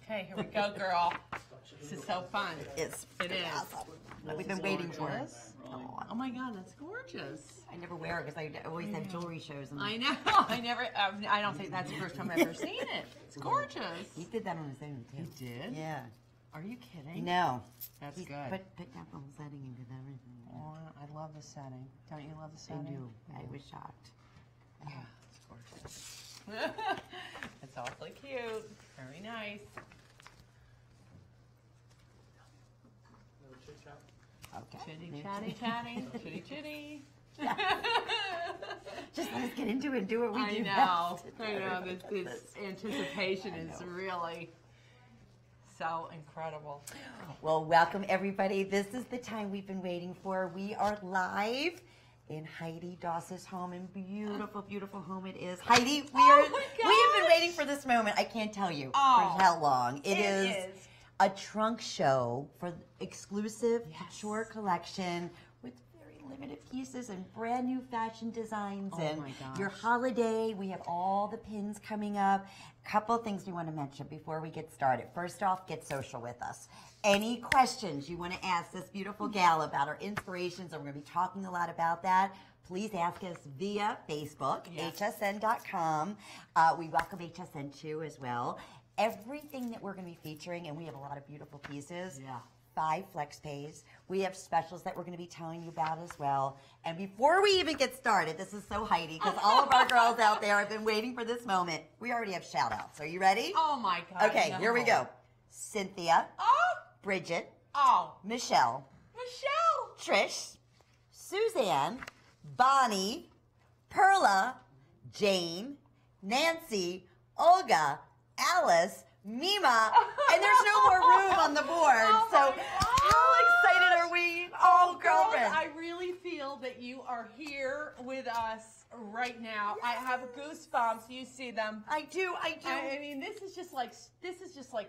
Okay, here we go, girl. This is so fun. It is. Awesome. We've been waiting for it. Oh my God, that's gorgeous. I never wear it because I always have jewelry shows. And I know. I don't think that's the first time I've ever seen it. It's gorgeous. He did that on his own too. He did? Yeah. Are you kidding? No. That's good. But picked up the whole setting and did everything. Oh, I love the setting. Don't you love the I setting? do. I was shocked. Yeah, it's gorgeous. It's awfully cute. Very nice. Okay. Chitty, chatty, chatty. Chitty, chitty. Just let us get into it and do what we do. I know. This anticipation is really so incredible. Well, welcome everybody. This is the time we've been waiting for. We are live in Heidi Daus's home, and beautiful, beautiful home it is. Heidi, we have been waiting for this moment. I can't tell you for how long. It is a trunk show for exclusive Couture Collection with very limited pieces and brand new fashion designs. And your holiday, we have all the pins coming up. Couple things we want to mention before we get started. First off, get social with us. Any questions you want to ask this beautiful gal about our inspirations, and we're going to be talking a lot about that, please ask us via Facebook, hsn.com. We welcome HSN too as well. Everything that we're going to be featuring, and we have a lot of beautiful pieces. 5 flex pays. We have specials that we're going to be telling you about as well. And before we even get started, this is so Heidi, because all of our girls out there have been waiting for this moment. We already have shout outs. Are you ready? Oh my God. Okay, here we go. Cynthia. Bridget. Michelle. Trish. Suzanne. Bonnie. Perla. Jane. Nancy. Olga. Alice, Mima, and there's no more room on the board. So how excited are we? Oh, girlfriend. I really feel that you are here with us right now. I have goosebumps. You see them. I do. I mean, this is just like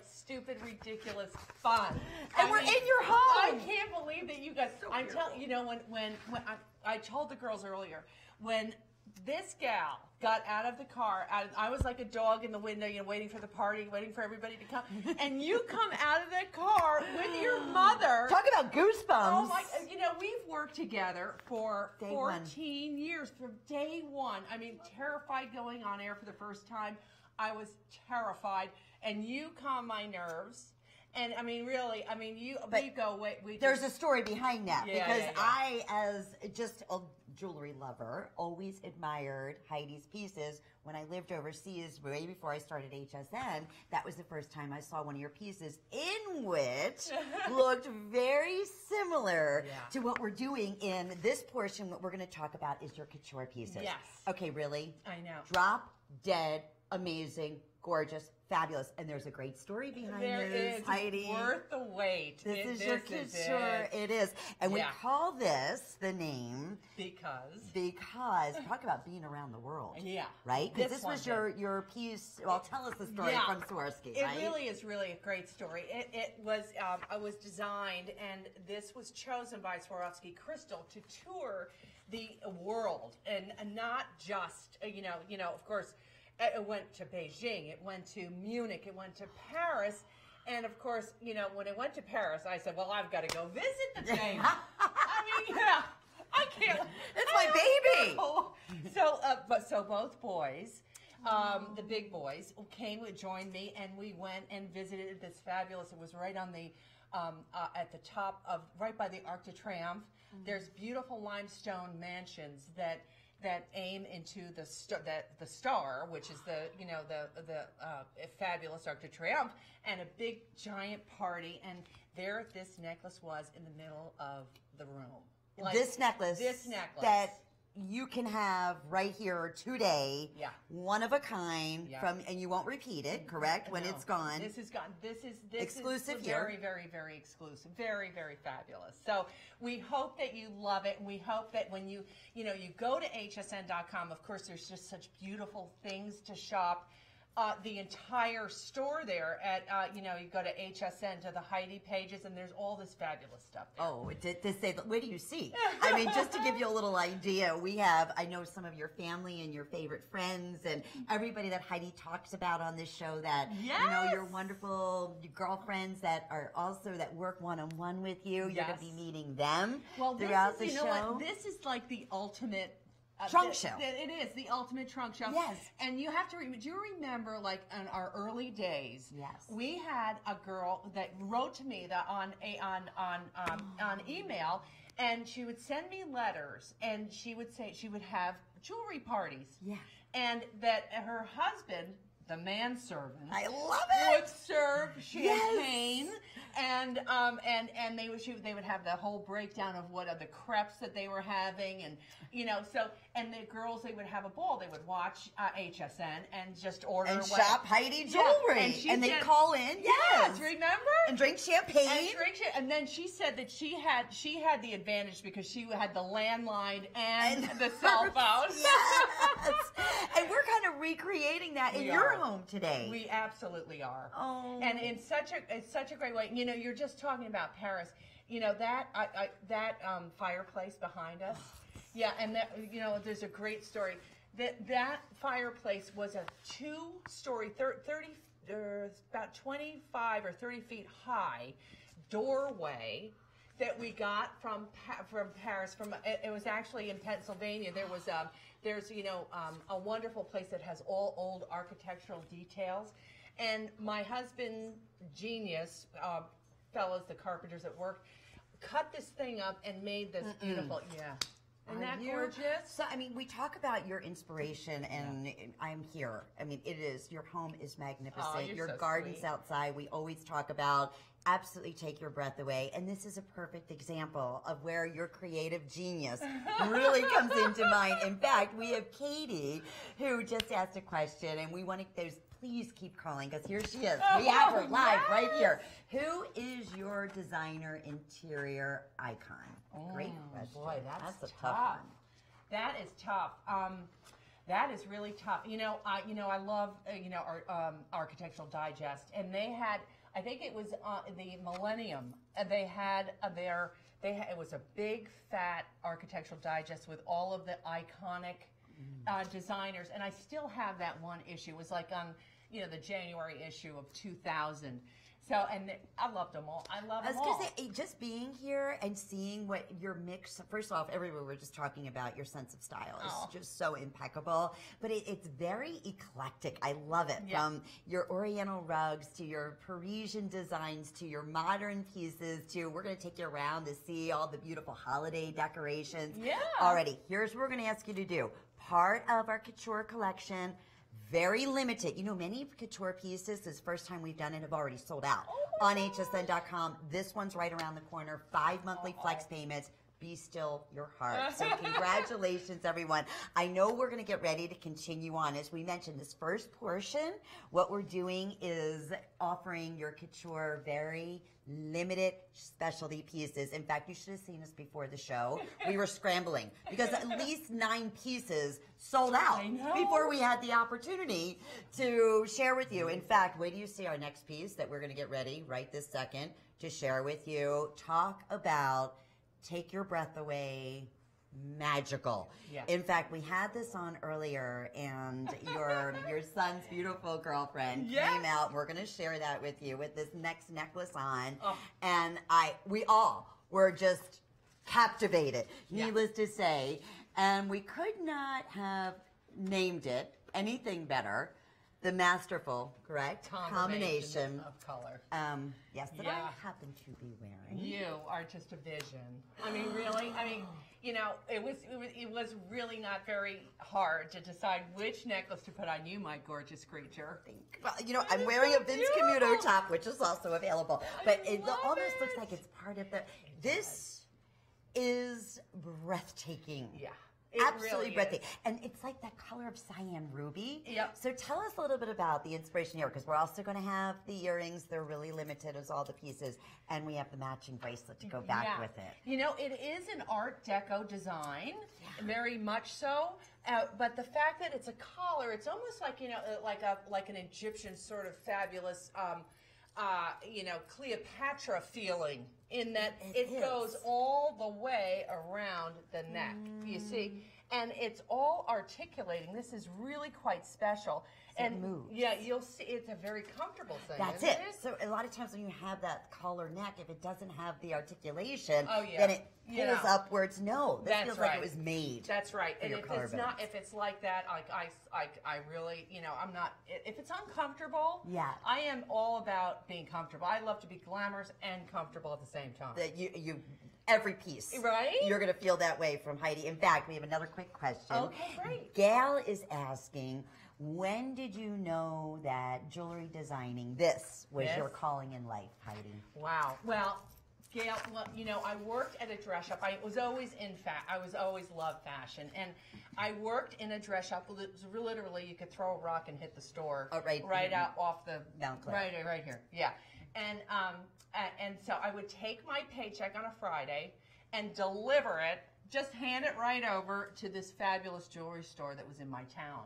stupid, ridiculous fun. And we're in your home. I can't believe that you guys. I'm telling you know when I told the girls earlier when this gal got out of the car. I was like a dog in the window, waiting for the party, waiting for everybody to come. And you come out of the car with your mother. Talk about goosebumps. Oh my! We've worked together for 14 years from day one. I mean, terrified going on air for the first time. I was terrified, and you calm my nerves. And I mean, really, we go. There's a story behind that because I, as just a jewelry lover, always admired Heidi's pieces. When I lived overseas, way before I started HSN, that was the first time I saw one of your pieces, in which looked very similar to what we're doing in this portion. What we're going to talk about is your couture pieces. Yes. Okay, really? I know. Drop dead, amazing, gorgeous, fabulous, and there's a great story behind this, Heidi. Worth the wait. This is your couture. It is, and we call this the name because talk about being around the world. Right. Because this was your piece. Well, tell us the story from Swarovski. It really is a great story. It was designed, and this was chosen by Swarovski Crystal to tour the world, and not just of course. It went to Beijing, it went to Munich, it went to Paris, and of course, when it went to Paris, I said, well, I've got to go visit the thing. I can't. It's my baby. So both boys, the big boys, joined me, and we went and visited this fabulous. It was right on the at the top of right by the Arc de Triomphe. There's beautiful limestone mansions that aim into the star, which is the fabulous Arc de Triomphe, and a big giant party. And there, this necklace was in the middle of the room. This necklace that you can have right here today. One of a kind and you won't repeat it, correct? When it's gone. This is gone. This is exclusive here. Very, very, very exclusive. Very, very fabulous. So we hope that you love it, and we hope that when you go to hsn.com, of course, there's just such beautiful things to shop the entire store there at, you go to HSN to the Heidi pages, and there's all this fabulous stuff there. Oh, to say, where do you see? I mean, just to give you a little idea, I know some of your family and your favorite friends and everybody that Heidi talks about on this show that, your wonderful girlfriends that work one-on-one with you. You're going to be meeting them throughout the show. This is like the ultimate trunk show. It is the ultimate trunk show. Yes. And you have to do you remember, like, in our early days? Yes. We had a girl that wrote to me on email, and she would send me letters, and she would say she would have jewelry parties. Yeah. And that her husband, the manservant, I love it, would serve champagne, and they would have the whole breakdown of what are the crepes that they were having, and and the girls, they would have a ball. They would watch HSN and just order and shop Heidi jewelry, and they'd call in. Yes, remember? And drink champagne. And then she said that she had the advantage because she had the landline and the cell phone. Yes. And we're kind of recreating that in your home today. We absolutely are. Oh. And it's such a great way. You're just talking about Paris. That fireplace behind us. Yeah, and that there's a great story. That fireplace was a 2-story, about 25 or 30 feet high doorway that we got from Paris. It was actually in Pennsylvania. There's a wonderful place that has all old architectural details, and my husband, genius fellows, the carpenters at work, cut this thing up and made this beautiful. Yeah. Isn't that gorgeous? So, I mean, we talk about your inspiration, and I'm here. I mean, your home is magnificent. Oh, your so gardens sweet. outside, we always talk about, absolutely take your breath away. And this is a perfect example of where your creative genius really comes into mind. In fact, we have Katie, who just asked a question, and we want to, please keep calling, because here she is. We have her live right here. Who is your designer interior icon? Great question. Boy, that's a tough one. That is tough. That is really tough. I love our Architectural Digest, and they had, I think it was the Millennium. They had it was a big fat Architectural Digest with all of the iconic designers, and I still have that one issue. It was like on the January issue of 2000. So, and I loved them all. I love them all. I was going to say, just being here and seeing what your mix, first off, everywhere we're just talking about your sense of style is just so impeccable. But it's very eclectic. I love it. Yeah. From your Oriental rugs to your Parisian designs to your modern pieces to, we're going to take you around to see all the beautiful holiday decorations. Yeah. Alrighty, here's what we're going to ask you to do. Part of our Couture Collection, very limited. Many couture pieces, this first time we've done it, have already sold out on hsn.com. This one's right around the corner. 5 monthly flex payments. Be still your heart. So congratulations, everyone. I know we're going to get ready to continue on. As we mentioned, this first portion, what we're doing is offering your couture very limited specialty pieces. In fact, you should have seen us before the show. We were scrambling because at least 9 pieces sold out before we had the opportunity to share with you. In fact, wait till you see our next piece that we're going to get ready right this second to share with you. Talk about take your breath away. Magical. Yeah. In fact, we had this on earlier, and your son's beautiful girlfriend came out. We're going to share that with you with this next necklace on, and we all were just captivated, needless to say, and we could not have named it anything better. The masterful, correct? Combination of color. Yes, that I happen to be wearing. You are just a vision. I mean, really? I mean, it was really not very hard to decide which necklace to put on you, my gorgeous creature. Well, I'm wearing a Vince Camuto top, which is also available. But it almost looks like it's part of the... This is breathtaking. Yeah. absolutely really breathtaking. is. And it's like that color of cyan ruby. Yep. So tell us a little bit about the inspiration here, because we're also going to have the earrings. They're really limited as all the pieces. And we have the matching bracelet to go back with it. You know, it is an Art Deco design, very much so. But the fact that it's a collar, it's almost like, you know, like an Egyptian sort of fabulous, you know, Cleopatra feeling, in that it goes all the way around the neck. You see? And it's all articulating. This is really quite special. And it moves. Yeah, you'll see it's a very comfortable thing. That's isn't it. So a lot of times when you have that collar neck, if it doesn't have the articulation, then it pulls upwards. No, this feels like it was made. That's right. And if it's not, if it's like that, like I really, you know, I'm not. If it's uncomfortable, I am all about being comfortable. I love to be glamorous and comfortable at the same time. That you every piece. Right? You're going to feel that way from Heidi. In fact, we have another quick question. Okay, great. Gail is asking, when did you know that jewelry designing this was your calling in life, Heidi? Wow. Well, Gail, you know, I worked at a dress shop. I was always I was always loved fashion, and I worked in a dress shop. Literally, you could throw a rock and hit the store right out off the Mount Cliff. Right here. Yeah, and so I would take my paycheck on a Friday and deliver it, just hand it right over to this fabulous jewelry store that was in my town.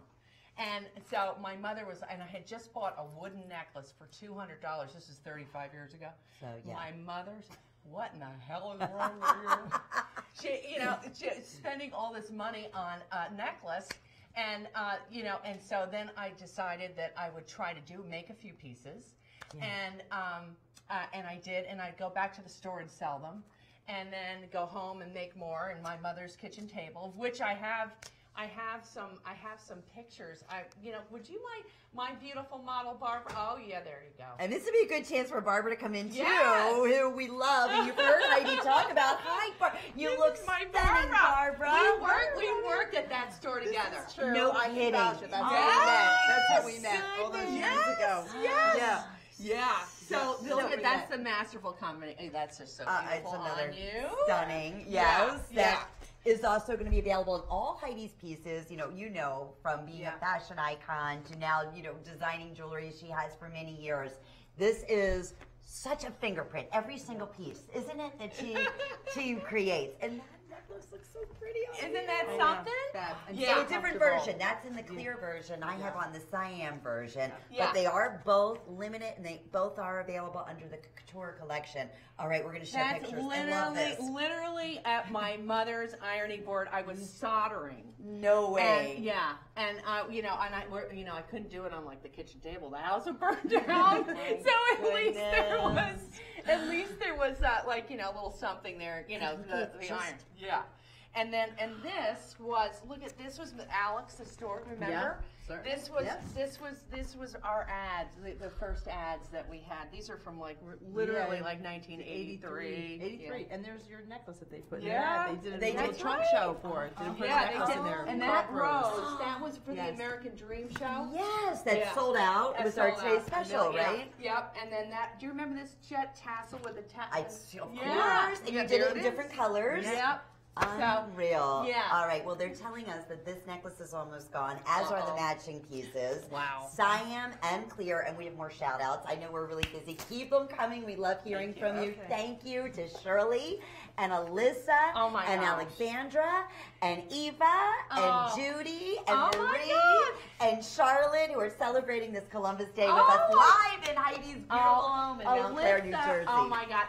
And so my mother and I had just bought a wooden necklace for $200. This is 35 years ago. So my mother's, what in the hell is wrong with you? She spending all this money on a necklace, and and so then I decided that I would try to make a few pieces, and I did, and I'd go back to the store and sell them, and then go home and make more in my mother's kitchen table, of which I have some pictures. Would you like my beautiful model Barbara? Oh yeah, there you go. And this would be a good chance for Barbara to come in too, who we love. You've heard Heidi talk about. Hi, Barbara. You look stunning, Barbara. We worked at that store together. This is true. No kidding. That's how we met. All those years ago. Yes. Yeah. So look at that's the masterful combination. That's just so beautiful. It's another on you. Stunning. Yes. That is also going to be available in all Heidi's pieces. You know, from being a fashion icon to now, designing jewelry she has for many years. This is such a fingerprint. Every single piece, isn't it, that she creates? And that looks so pretty. Isn't that something? Yeah, a different version. That's in the clear version. I have on the cyan version. But they are both limited, and they both are available under the Couture Collection. All right, we're going to show pictures. I love this. Literally at my mother's ironing board, I was soldering. No way. And I couldn't do it on like the kitchen table. The house would burn down. So at least there was a little something there. The iron. Yeah. And this was this was Alex, the store, remember? Yeah, this was our ads, the first ads that we had. These are from literally 1983. 83. And there's your necklace that they put in there. They did a trunk show for it. They put a necklace in there. And that rose, that was for the American Dream Show. Yes, that sold out. It was our today's special, right? Yep. And then do you remember this jet tassel with the tassel? Of course. And you did it in different colors. Yep. Unreal. All right. Well, they're telling us that this necklace is almost gone, as are the matching pieces. Wow. Cyan and clear, and we have more shout outs. I know we're really busy. Keep them coming. We love hearing from you. Thank you to Shirley and Alyssa and Alexandra and Eva and Judy and Marie and Charlotte, who are celebrating this Columbus Day with us live in Heidi's beautiful home in Mount Clair, New Jersey. Oh my God.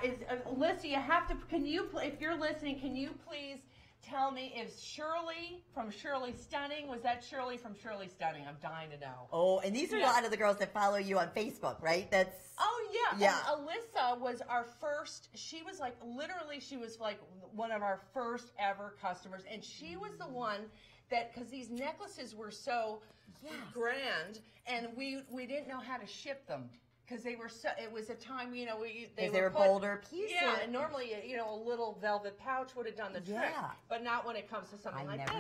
Alyssa, you have to, if you're listening, can you please tell me if Shirley from Shirley Stunning, was that Shirley from Shirley Stunning? I'm dying to know. Oh, and these are a lot of the girls that follow you on Facebook, right? Yeah. And Alyssa was our first, she was one of our first ever customers, and she was the one that, because these necklaces were so grand, and we didn't know how to ship them. Because they were it was a time, they were bolder pieces. Yeah, and normally, a little velvet pouch would have done the trick, but not when it comes to something like this.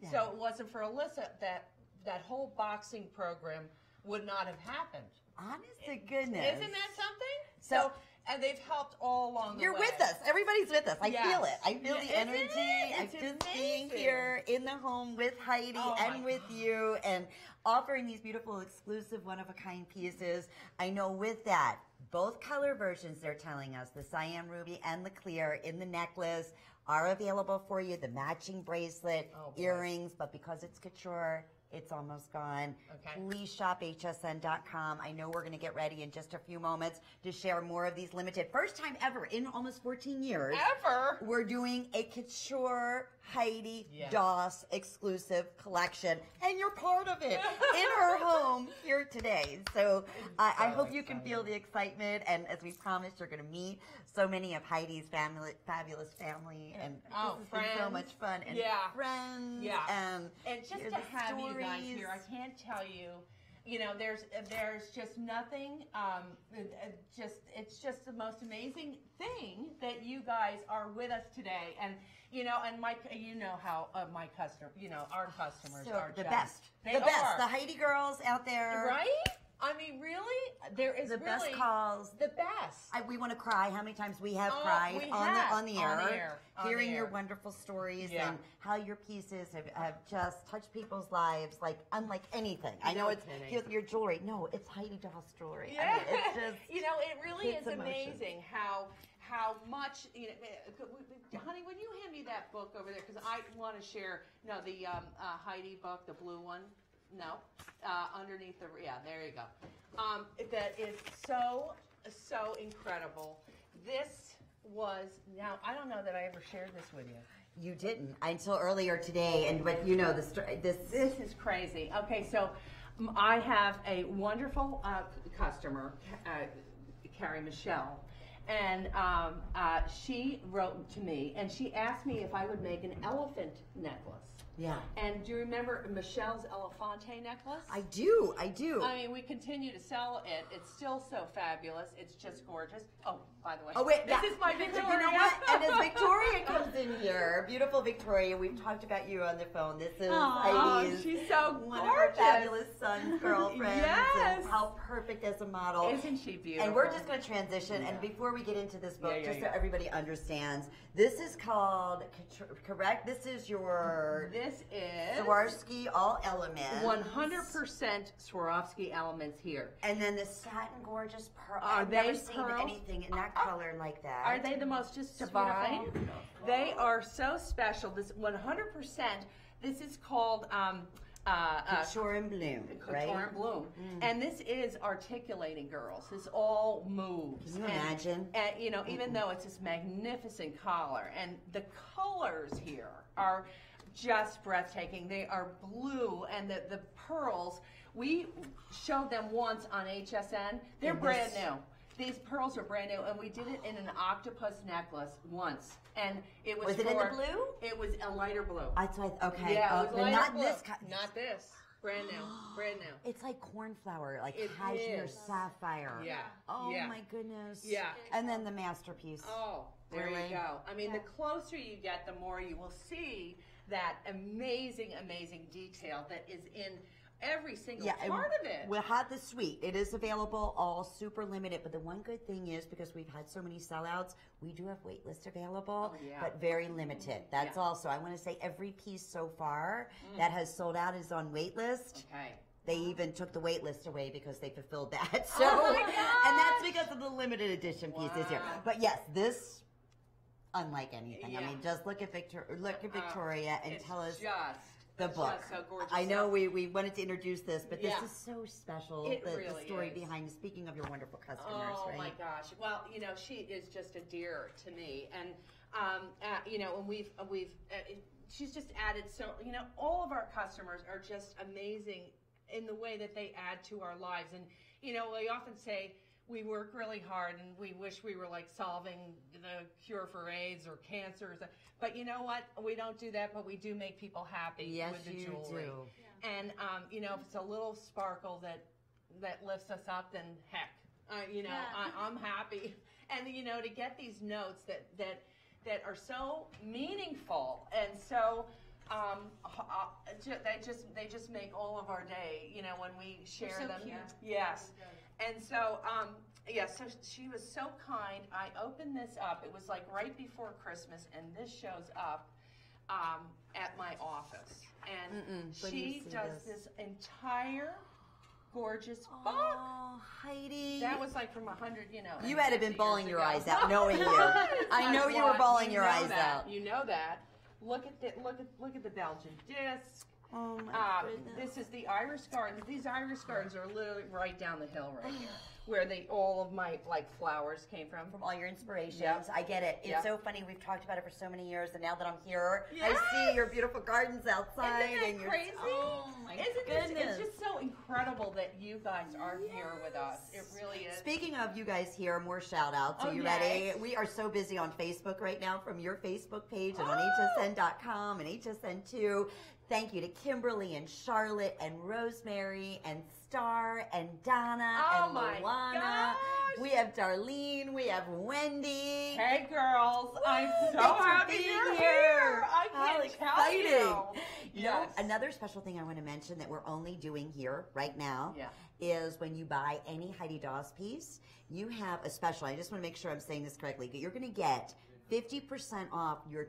That. So it wasn't for Alyssa that whole boxing program would not have happened. Honest to goodness. Isn't that something? So And they've helped all along the way. You're with us. Everybody's with us. I Yes. feel it. I feel Yeah, the isn't energy. it? I'm It's just being amazing. here in the home with Heidi Oh and my with you and offering these beautiful, exclusive, one-of-a-kind pieces. I know with that, both color versions they're telling us, the cyan ruby and the clear in the necklace, are available for you. The matching bracelet, Oh, boy. earrings, but because it's couture, it's almost gone. Okay. Please shop hsn.com. I know we're going to get ready in just a few moments to share more of these limited. First time ever in almost 14 years. Ever. We're doing a Couture Heidi Yes. Daus exclusive collection, and you're part of it in her home here today. So I hope you can feel the excitement, and as we promised, you're going to meet so many of Heidi's fabulous family, and Oh, this has been so friends. much fun, and Yeah. friends, Yeah. and And just hear to the have you guys stories. here, I can't tell you. You know, there's just nothing. It's just the most amazing thing that you guys are with us today, and you know, and you know how my customer, you know, our customers So are the just, best, They the best, are. the Heidi girls out there, Right? I mean, really, there is the best really calls. the best. We want to cry. How many times we have Oh, cried we on have. the air, On the air. On hearing the your air. wonderful stories Yeah. and how your pieces have just touched people's lives like unlike anything. I know No it's kidding. your jewelry. No, it's Heidi Daus jewelry. Yeah. I mean, it's just You know, it really hits is emotions. amazing how much, you know, honey, when you hand me that book over there, because I want to share, no, the Heidi book, the blue one, no, underneath the, yeah, there you go. That is so incredible. This was, now, I don't know that I ever shared this with you. you didn't until earlier today. And but you know the story. This is crazy. Okay, so I have a wonderful customer, Carrie Michelle, and she wrote to me and she asked me if I would make an elephant necklace. yeah. And do you remember Michelle's Elefante necklace? I do. I do. I mean, we continue to sell it. It's still so fabulous. It's just gorgeous. Oh, by the way. Oh wait, this is my Victoria. You know what? And as Victoria comes in here, beautiful Victoria, we've talked about you on the phone. This is Heidi's, she's so one gorgeous. of her fabulous son's girlfriends. Yes. And how perfect as a model. Isn't she beautiful? And we're just going to transition. And before we get into this book, just so everybody understands, this is called, correct? This is your This is Swarovski All Elements. 100% Swarovski elements here. And then the satin gorgeous pearl. Are I've they never seen pearls? anything in that color like that. Are they the most just divine? Beautiful. They are so special. This 100%. This is called Couture and Bloom, right? Couture and Bloom, and this is articulating, girls. This all moves. Can you imagine? And you know, even though it's this magnificent collar, and the colors here are just breathtaking. They are blue, and the pearls. We showed them once on HSN. They're And brand this- new. These pearls are brand new, and we did it in an octopus necklace once, and it was. Was it in the blue? It was a lighter blue. That's why. Okay. Yeah, it was but lighter not blue. this kind. Not this. Brand new. Brand new. It's like cornflower, like It cashmere is. sapphire. Yeah. Oh Yeah. my goodness. Yeah. And then the masterpiece. Oh, there Really? you go. I mean, the closer you get, the more you will see that amazing, amazing detail that is in every single and part of it. We'll have the suite. It is available, all super limited. But the one good thing is, because we've had so many sellouts, we do have wait list available, Oh, yeah. but very limited. That's Yeah. also, I want to say every piece so far that has sold out is on wait list. Okay. They even took the wait list away because they fulfilled that. So, Oh my God! and that's because of the limited edition pieces here. Wow. But yes, this, unlike anything. I Yeah. mean, just look at Victoria and It's tell us just the book. Just so gorgeous. I know we wanted to introduce this, but this Yeah. is so special. It the really story is. behind, speaking of your wonderful customers, Oh right? my gosh! Well, you know, she is just a dear to me, and you know, and she's just added so. You know, all of our customers are just amazing in the way that they add to our lives, and you know, we often say we work really hard and we wish we were like solving the cure for AIDS or cancers. But you know what? We don't do that, but we do make people happy Yes, with the you jewelry. do. And you know, if it's a little sparkle that lifts us up, then heck, you know, I'm happy. And you know, to get these notes that are so meaningful and so they just make all of our day. You know, when we share so them. cute. Yes. And so, yeah, so she was so kind. I opened this up. It was like right before Christmas, and this shows up at my office. And she does this entire gorgeous book. Oh, Heidi. That was like from 100, You had to been bawling your eyes out, ago. knowing you. I know you were bawling your eyes out. You know that. Look at the Belgian disc. Oh my goodness. This is the iris garden. These iris gardens are literally right down the hill right here, where all of my flowers came from. From all your inspirations. Yep. I get it. It's Yep. so funny. We've talked about it for so many years, and now that I'm here, Yes. I see your beautiful gardens outside. Isn't that and crazy? Oh my goodness. It's just so incredible that you guys are here with us. It really is. Speaking of you guys here, more shout outs. Are you ready? We are so busy on Facebook right now, from your Facebook page and on hsn.com and hsn2. Thank you to Kimberly and Charlotte and Rosemary and Star and Donna and my Luana. gosh. We have Darlene. We have Wendy. Hey girls, I'm so Thanks for happy being you're here. I How can't tell exciting. you. You know, another special thing I want to mention that we're only doing here right now is when you buy any Heidi Daus piece, you have a special. I just want to make sure I'm saying this correctly. You're going to get 50% off your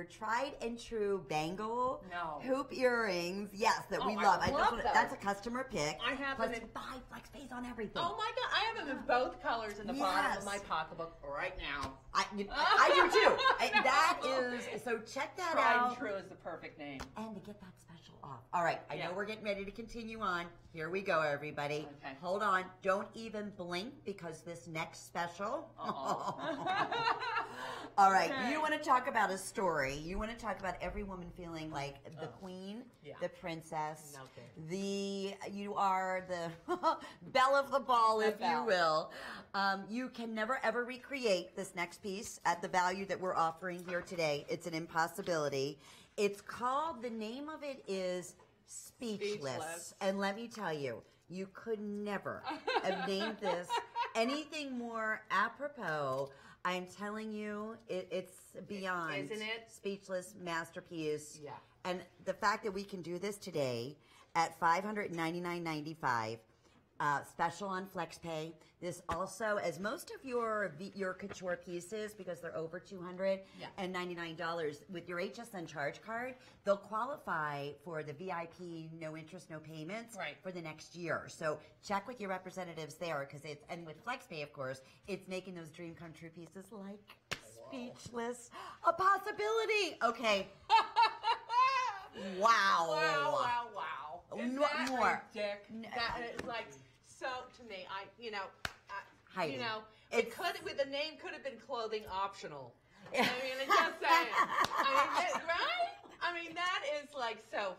tried and true bangle hoop earrings. Yes, that we love. I love those. That's a customer pick. I have Plus them in 5 flex pays on everything. Oh my God, I have them in both colors in the bottom of my pocketbook right now. I do too. That is, so check that Tried out. and True is the perfect name. And to get that special off. All right, I know we're getting ready to continue on. Here we go, everybody. Okay. Hold on. Don't even blink, because this next special. All right, you want to talk about a story. You want to talk about every woman feeling like the queen, the princess, you are the belle of the ball, if you will. You can never, ever recreate this next piece at the value that we're offering here today. It's an impossibility. It's called, the name of it is Speechless. And let me tell you, you could never have named this anything more apropos. I'm telling you, it's beyond. Isn't it? Speechless masterpiece. Yeah. And the fact that we can do this today at $599.95, special on FlexPay. This also, as most of your couture pieces, because they're over $299 with your HSN charge card, they'll qualify for the VIP no interest, no payments for the next year. So check with your representatives there, because and with FlexPay, of course, it's making those dream come true pieces like Speechless a possibility. Okay. Wow. Isn't What that more? ridiculous? That is like, so to me, Heidi, it could, with the name, could have been clothing optional. I mean, it's just saying. Right? I mean, that is like so,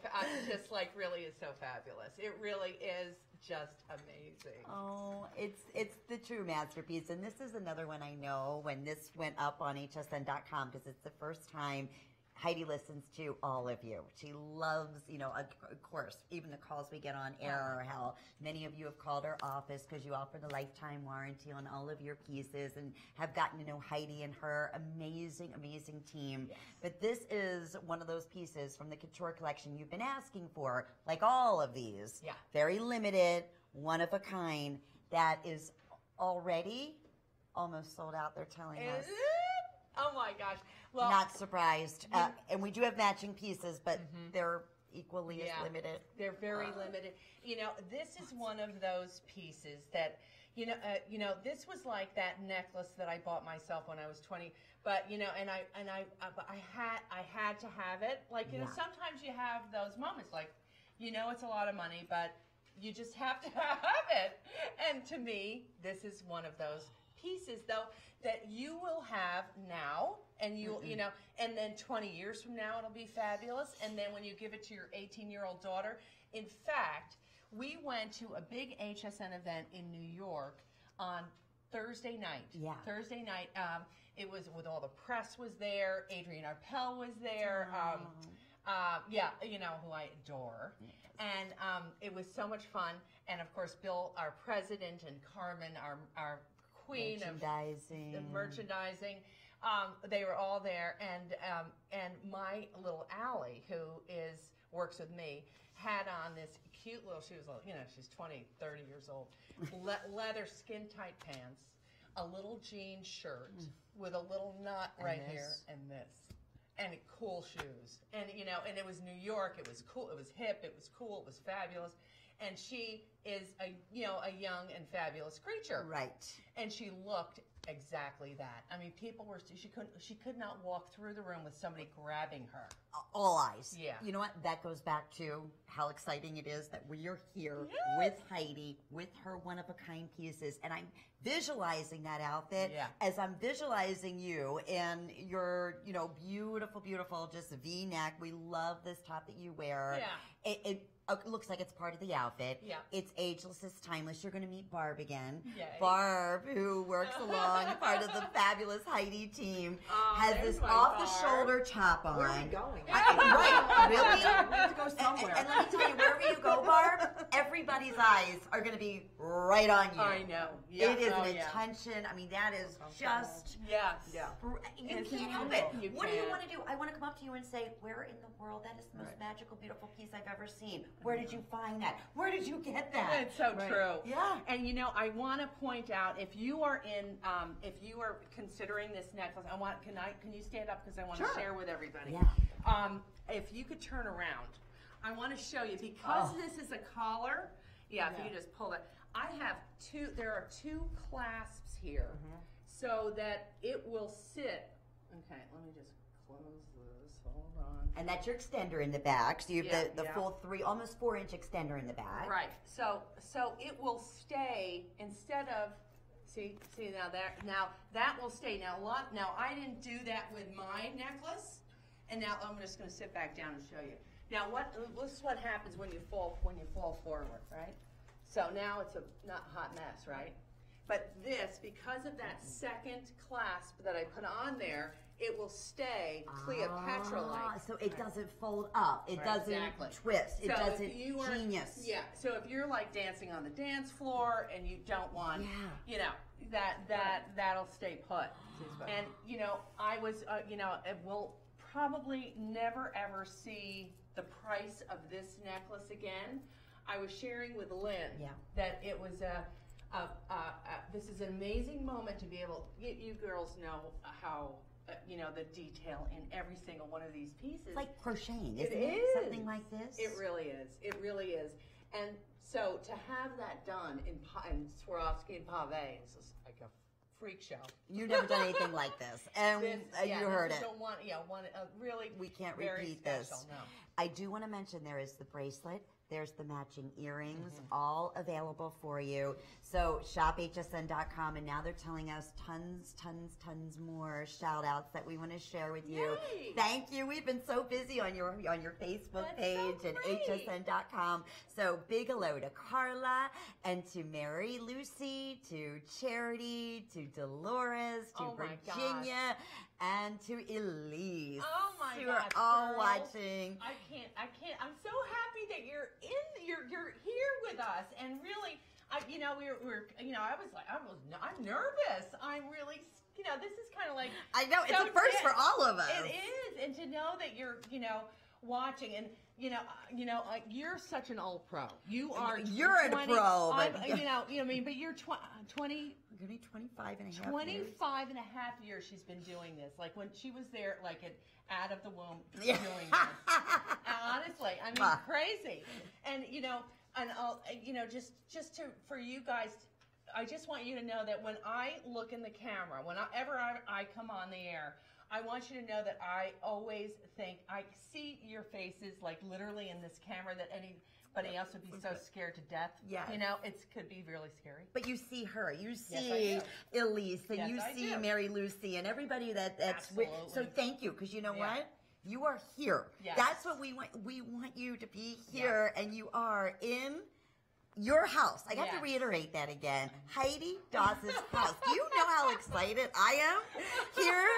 just like really is so fabulous. It really is just amazing. Oh, it's the true masterpiece. And this is another one I know when this went up on hsn.com, because it's the first time Heidi listens to all of you. She loves, of course, even the calls we get on air, or how many of you have called our office because you offer the lifetime warranty on all of your pieces and have gotten to know Heidi and her amazing, amazing team. Yes. But this is one of those pieces from the Couture Collection you've been asking for, like all of these. Yeah. Very limited, one of a kind, that is already almost sold out, they're telling us. Oh my gosh. Well, not surprised. And we do have matching pieces, but they're equally as limited. They're very limited. This is one of those pieces that, this was like that necklace that I bought myself when I was 20. But I had to have it. Like, sometimes you have those moments, like, it's a lot of money, but you just have to have it. And to me, this is one of those pieces, though, that you will have now, and you and then 20 years from now it'll be fabulous, and then when you give it to your 18-year-old daughter. In fact, we went to a big HSN event in New York on Thursday night. Yeah. Thursday night. It was with all the press was there. Adrienne Arpel was there. Who I adore. Yes. And it was so much fun. And of course, Bill, our president, and Carmen, our queen of merchandising. They were all there, and my little Allie, who is works with me, had on this cute little, she was, you know, she's 20, 30 years old, leather skin tight pants, a little jean shirt with a little knot right here, and this. And cool shoes. And, you know, and it was New York, it was cool, it was hip, it was cool, it was fabulous. And she is a, you know, a young and fabulous creature. Right. And she looked exactly that. I mean, people were, she could not walk through the room with somebody grabbing her. All eyes. Yeah. You know what? That goes back to how exciting it is that we are here with Heidi, with her one-of-a-kind pieces. And I'm visualizing that outfit as I'm visualizing you in your, you know, beautiful, beautiful, just V-neck. We love this top that you wear. Yeah. It looks like it's part of the outfit. Yeah. It's ageless, it's timeless. You're going to meet Barb again. Yay. Barb, who works along, part of the fabulous Heidi team, has there's this my off-the-shoulder top on. Where are we going? Right, really? We have to go somewhere. And let me tell you, wherever you go, Barb, everybody's eyes are going to be right on you. I know. Yeah. It is an attention. I mean, that is just... Yes. Yeah. You It's can't help it. beautiful. What do you can't. want to do? I want to come up to you and say, where in the world? That is the most magical, beautiful piece I've ever seen. Where did you find that? Where did you get that? It's so true. Yeah. And you know, I want to point out, if you are considering this necklace, can you stand up because I want to share with everybody. Yeah. If you could turn around, I want to show you, because this is a collar. Yeah, if you just pull it. There are two clasps here, so that it will sit. Okay, let me just close this. Hold on. And that's your extender in the back. So you have the Yeah. full almost 4-inch extender in the back. Right. So it will stay instead of see now that will stay. Now I didn't do that with my necklace, and now I'm just going to sit back down and show you. Now this is what happens when you fall forward, right? So now it's a hot mess, right? But this, because of that second clasp that I put on there, it will stay Cleopatra-like. So it doesn't fold up. It doesn't twist. It doesn't genius. Yeah. So if you're like dancing on the dance floor and you don't want, you know, that'll stay put. And you know, I was, you know, we'll probably never ever see the price of this necklace again. I was sharing with Lynn that it was this is an amazing moment to be able. You girls know how. You know, the detail in every single one of these pieces. It's like crocheting, isn't it? It? Something like this? It really is. It really is. And so to have that done in Swarovski and pave, this is like a freak show. You've never done anything like this. And you heard it. Really, we can't very repeat special, this. No. I do want to mention there is the bracelet. There's the matching earrings, all available for you. So shophsn.com, and now they're telling us tons more shout outs that we want to share with you. Yay. Thank you. We've been so busy on your Facebook page and hsn.com. So big hello to Carla and to Mary Lucy, to Charity, to Dolores, to Virginia, and to Elise. Oh my who are gosh, all girls. watching. I can't. I'm so happy that you're here with us, and really, you know, I'm nervous. I'm really, you know, this is kind of like, I know, it's so a first for all of us. It is, and to know that you're, you know, watching, and you're such an old pro. You're a pro, but you know, I mean, but you're 20. Gonna be 25 and a half 25 and a half years she's been doing this. Like when she was there, like out of the womb, doing this. Honestly, I mean, crazy. And you know, just for you guys, I just want you to know that when I look in the camera, whenever I come on the air, I want you to know that I always think I see your faces, like literally in this camera, that anybody else would be so scared to death. Yeah. You know, it could be really scary. But you see her, you see Elise, and you see Mary Lucy, and everybody that's with. So thank you, because you know what? You are here. Yes. That's what we want. We want you to be here, and you are in your house. I got to reiterate that again. Heidi Daus's house. Do you know how excited I am here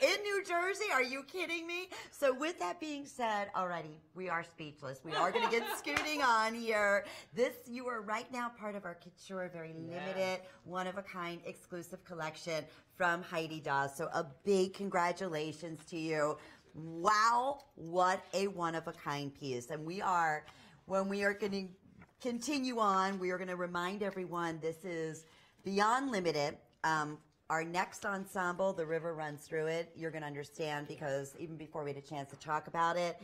in New Jersey? Are you kidding me? So with that being said, alrighty, we are speechless. We are going to get scooting on here. You are right now part of our Couture, very limited, one-of-a-kind, exclusive collection from Heidi Daus. So a big congratulations to you. Wow, what a one-of-a-kind piece. And when we are going to continue on, we are going to remind everyone this is Beyond Limited. Our next ensemble, The River Runs Through It, you're going to understand because even before we had a chance to talk about it,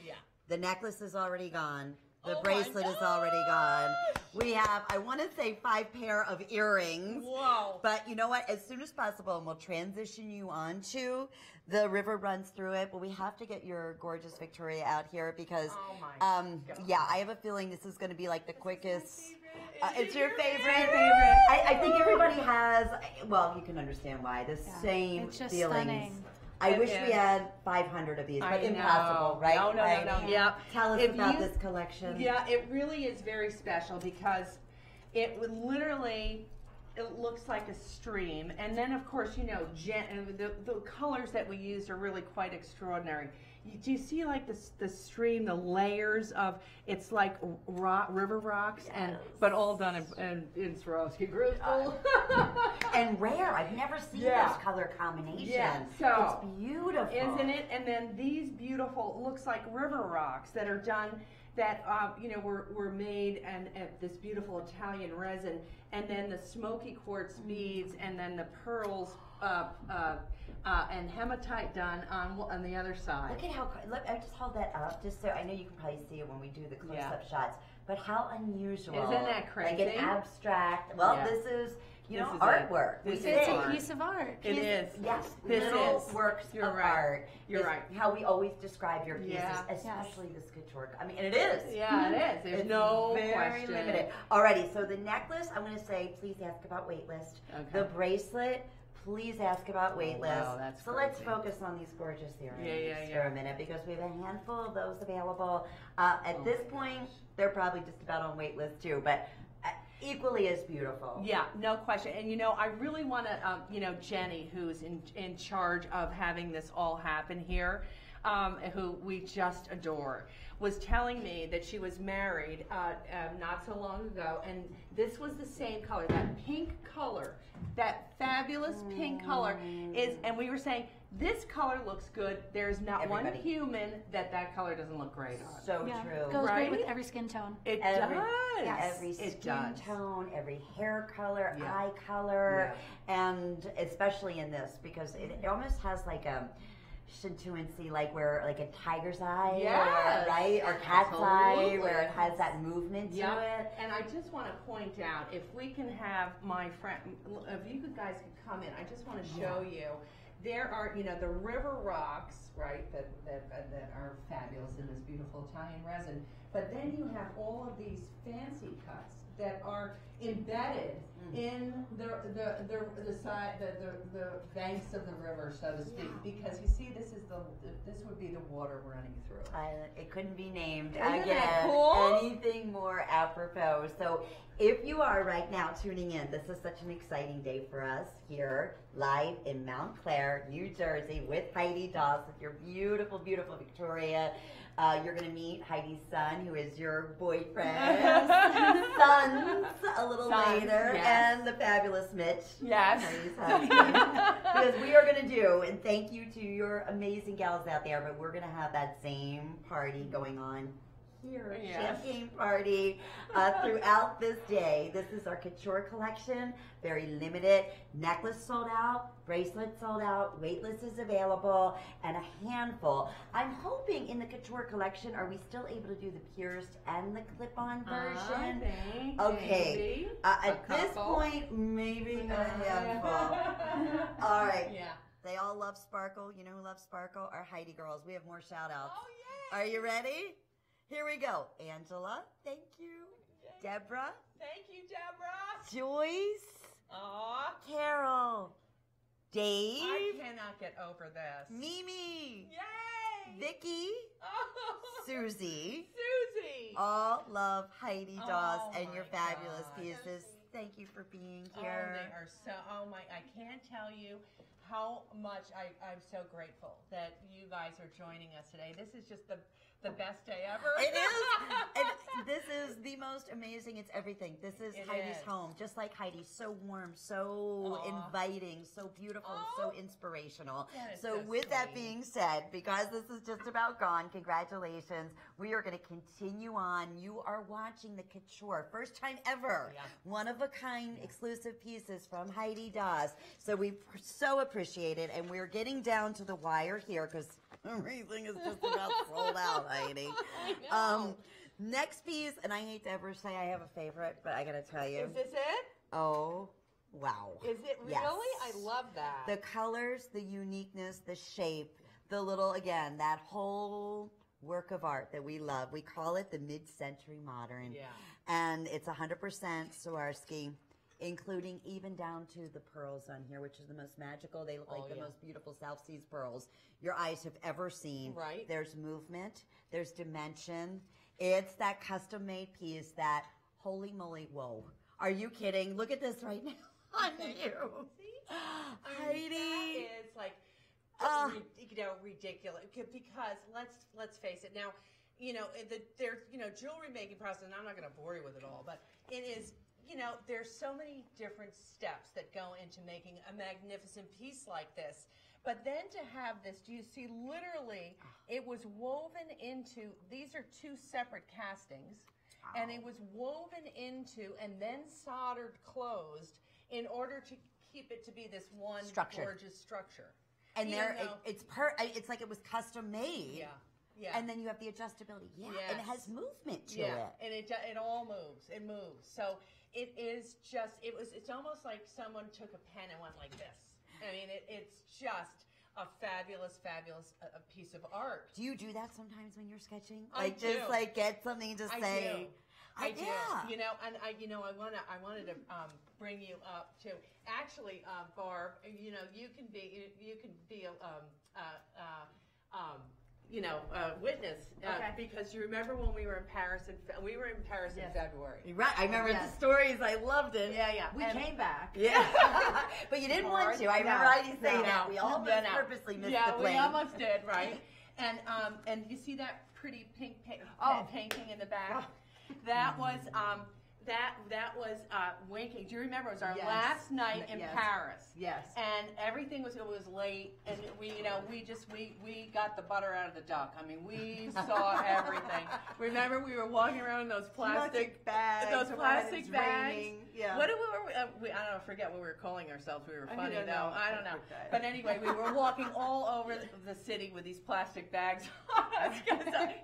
the necklace is already gone. The bracelet is already gone. We have, I want to say 5 pair of earrings. Whoa. But you know what? As soon as possible, and we'll transition you onto The River Runs Through It. But we have to get your gorgeous Victoria out here because, yeah, I have a feeling this is going to be like the quickest. It's your favorite. I think everybody has, well, you can understand why. The same it's just feelings. Stunning. I wish we had 500 of these, but impossible, right? No. Yep. Tell us about this collection. Yeah, it really is very special because it would literally, it looks like a stream. And then, of course, you know, the colors that we use are really quite extraordinary. Do you see like the stream, the layers of, it's like river rocks, but all done in Swarovski crystal. And rare. I've never seen this color combination. Yeah, so it's beautiful. Isn't it? And then these beautiful, looks like river rocks that are done, that you know, were made and this beautiful Italian resin, and then the smoky quartz beads, and then the pearls and hematite done on the other side. Look at how, I just hold that up just so, I know you can probably see it when we do the close-up shots, but how unusual. Isn't that crazy? Like an abstract, well, this is, you know, artwork. It's a piece of art. It is. Yes, this little is works of art. You're right. How we always describe your pieces, especially this couture. I mean, and it is. Yeah, it is. There's no very question. Limited. Alrighty, so the necklace, I'm going to say, please ask about wait list. Okay. The bracelet, please ask about wait list. Wow, that's so crazy. let's focus on these gorgeous earrings Yeah. for a minute because we have a handful of those available. At this point, they're probably just about on wait list too, but equally as beautiful. Yeah, no question. And you know, I really want to, you know, Jenny, who's in charge of having this all happen here, who we just adore, was telling me that she was married not so long ago, and this was the same color, that pink color, that fabulous pink color is, and we were saying, this color looks good. There's not one human that color doesn't look great on. So true. Goes great with every skin tone. It does. Yes. Every skin tone, every hair color, eye color, and especially in this because it almost has like a shintuancy, like where like a tiger's eye, right, or cat's eye, where it has that movement to it. And I just want to point out, if we can have my friend, if you guys could come in, I just want to show you. There are, you know, the river rocks, right, that are fabulous in this beautiful Italian resin. But then you have all of these fancy cuts that are embedded in the side, the banks of the river, so to speak. Because you see, this would be the water running through. It couldn't be named cool? anything more apropos. So if you are right now tuning in, this is such an exciting day for us here live in Mount Clair, New Jersey with Heidi Daus, with your beautiful, beautiful Victoria. You're going to meet Heidi's son, who is your boyfriend, sons a little later, and the fabulous Mitch. Yes. Heidi's husband. Because we are going to do, and thank you to your amazing gals out there, but we're going to have that same party going on here, champagne party throughout this day. This is our Couture Collection, very limited. Necklace sold out, bracelet sold out, waitlist is available, and a handful. I'm hoping in the Couture Collection, are we still able to do the pierced and the clip-on version? Okay. At this point, maybe a handful. All right. Yeah. They all love sparkle. You know who loves sparkle? Our Heidi girls. We have more shout-outs. Oh, yay. Are you ready? Here we go. Angela, thank you. Deborah. Thank you, Deborah. Joyce. Aw. Carol. Dave. I cannot get over this. Mimi. Yay. Vicky. Oh. Susie. Susie. All love Heidi Daus and your my fabulous God. pieces. thank you for being Oh, here. they are so, I can't tell you how much I'm so grateful that you guys are joining us today. This is just the best day ever. It is. And this is the most amazing. It's everything. This is It Heidi's is. home. Just like Heidi, so warm, so Aw. inviting, so beautiful, so inspirational. That is So so with that sweet. being said, because this is just about gone, congratulations. We are going to continue on. You are watching the Couture. First time ever. Yeah. One of a kind exclusive pieces from Heidi Daus. So we so appreciate it. And we're getting down to the wire here because everything is just about sold out, Heidi. I know. Next piece, and I hate to ever say I have a favorite, but I gotta tell you. Is this it? Oh, wow. Is it really? Yes. I love that. The colors, the uniqueness, the shape, the little, again, that whole work of art that we love. We call it the mid-century modern. Yeah. And it's 100% Swarovski, including even down to the pearls on here, which is the most magical. They look like the yeah. most beautiful South Seas pearls your eyes have ever seen. Right. There's movement. There's dimension. It's that custom-made piece that, holy moly, whoa. Are you kidding? Look at this right now on you. See? Heidi. That is like, ridiculous. Because let's face it. Now, there's jewelry making process, and I'm not going to bore you with it all, but it is. There's so many different steps that go into making a magnificent piece like this. But then to have this, do you see, literally, it was woven into, these are two separate castings, and it was woven into and then soldered closed in order to keep it to be this one Structured. gorgeous structure. And Even there, though- it's like it was custom made. Yeah. Yeah. And then you have the adjustability. Yeah. And it has Yes. movement to yeah, it. and it all moves. It moves. So it is just it's almost like someone took a pen and went like this. I mean, it's just a fabulous piece of art. Do you do that sometimes when you're sketching? I Like just do. like get something to I say. do. I do. Yeah. And I wanted to bring you up to actually, Barb. You can be a witness Okay. because you remember when we were in Paris in February. Right. I remember Yes. the stories. I loved it. Yeah. We came back. Yeah. But you didn't want to. I remember Heidi saying that. We almost purposely missed the plane. we almost did, right? And you see that pretty pink painting in the back? That was that was Winking. Do you remember? It was our Yes. last night in Yes. Paris. Yes. And everything was late, and we got the butter out of the duck. I mean, we saw everything. Remember, we were walking around in those plastic bags. those plastic it's bags. raining. Yeah. What we I don't know, forget what we were calling ourselves. We were funny don't though. know. I don't know. I forget. But anyway, we were walking all over the city with these plastic bags on us.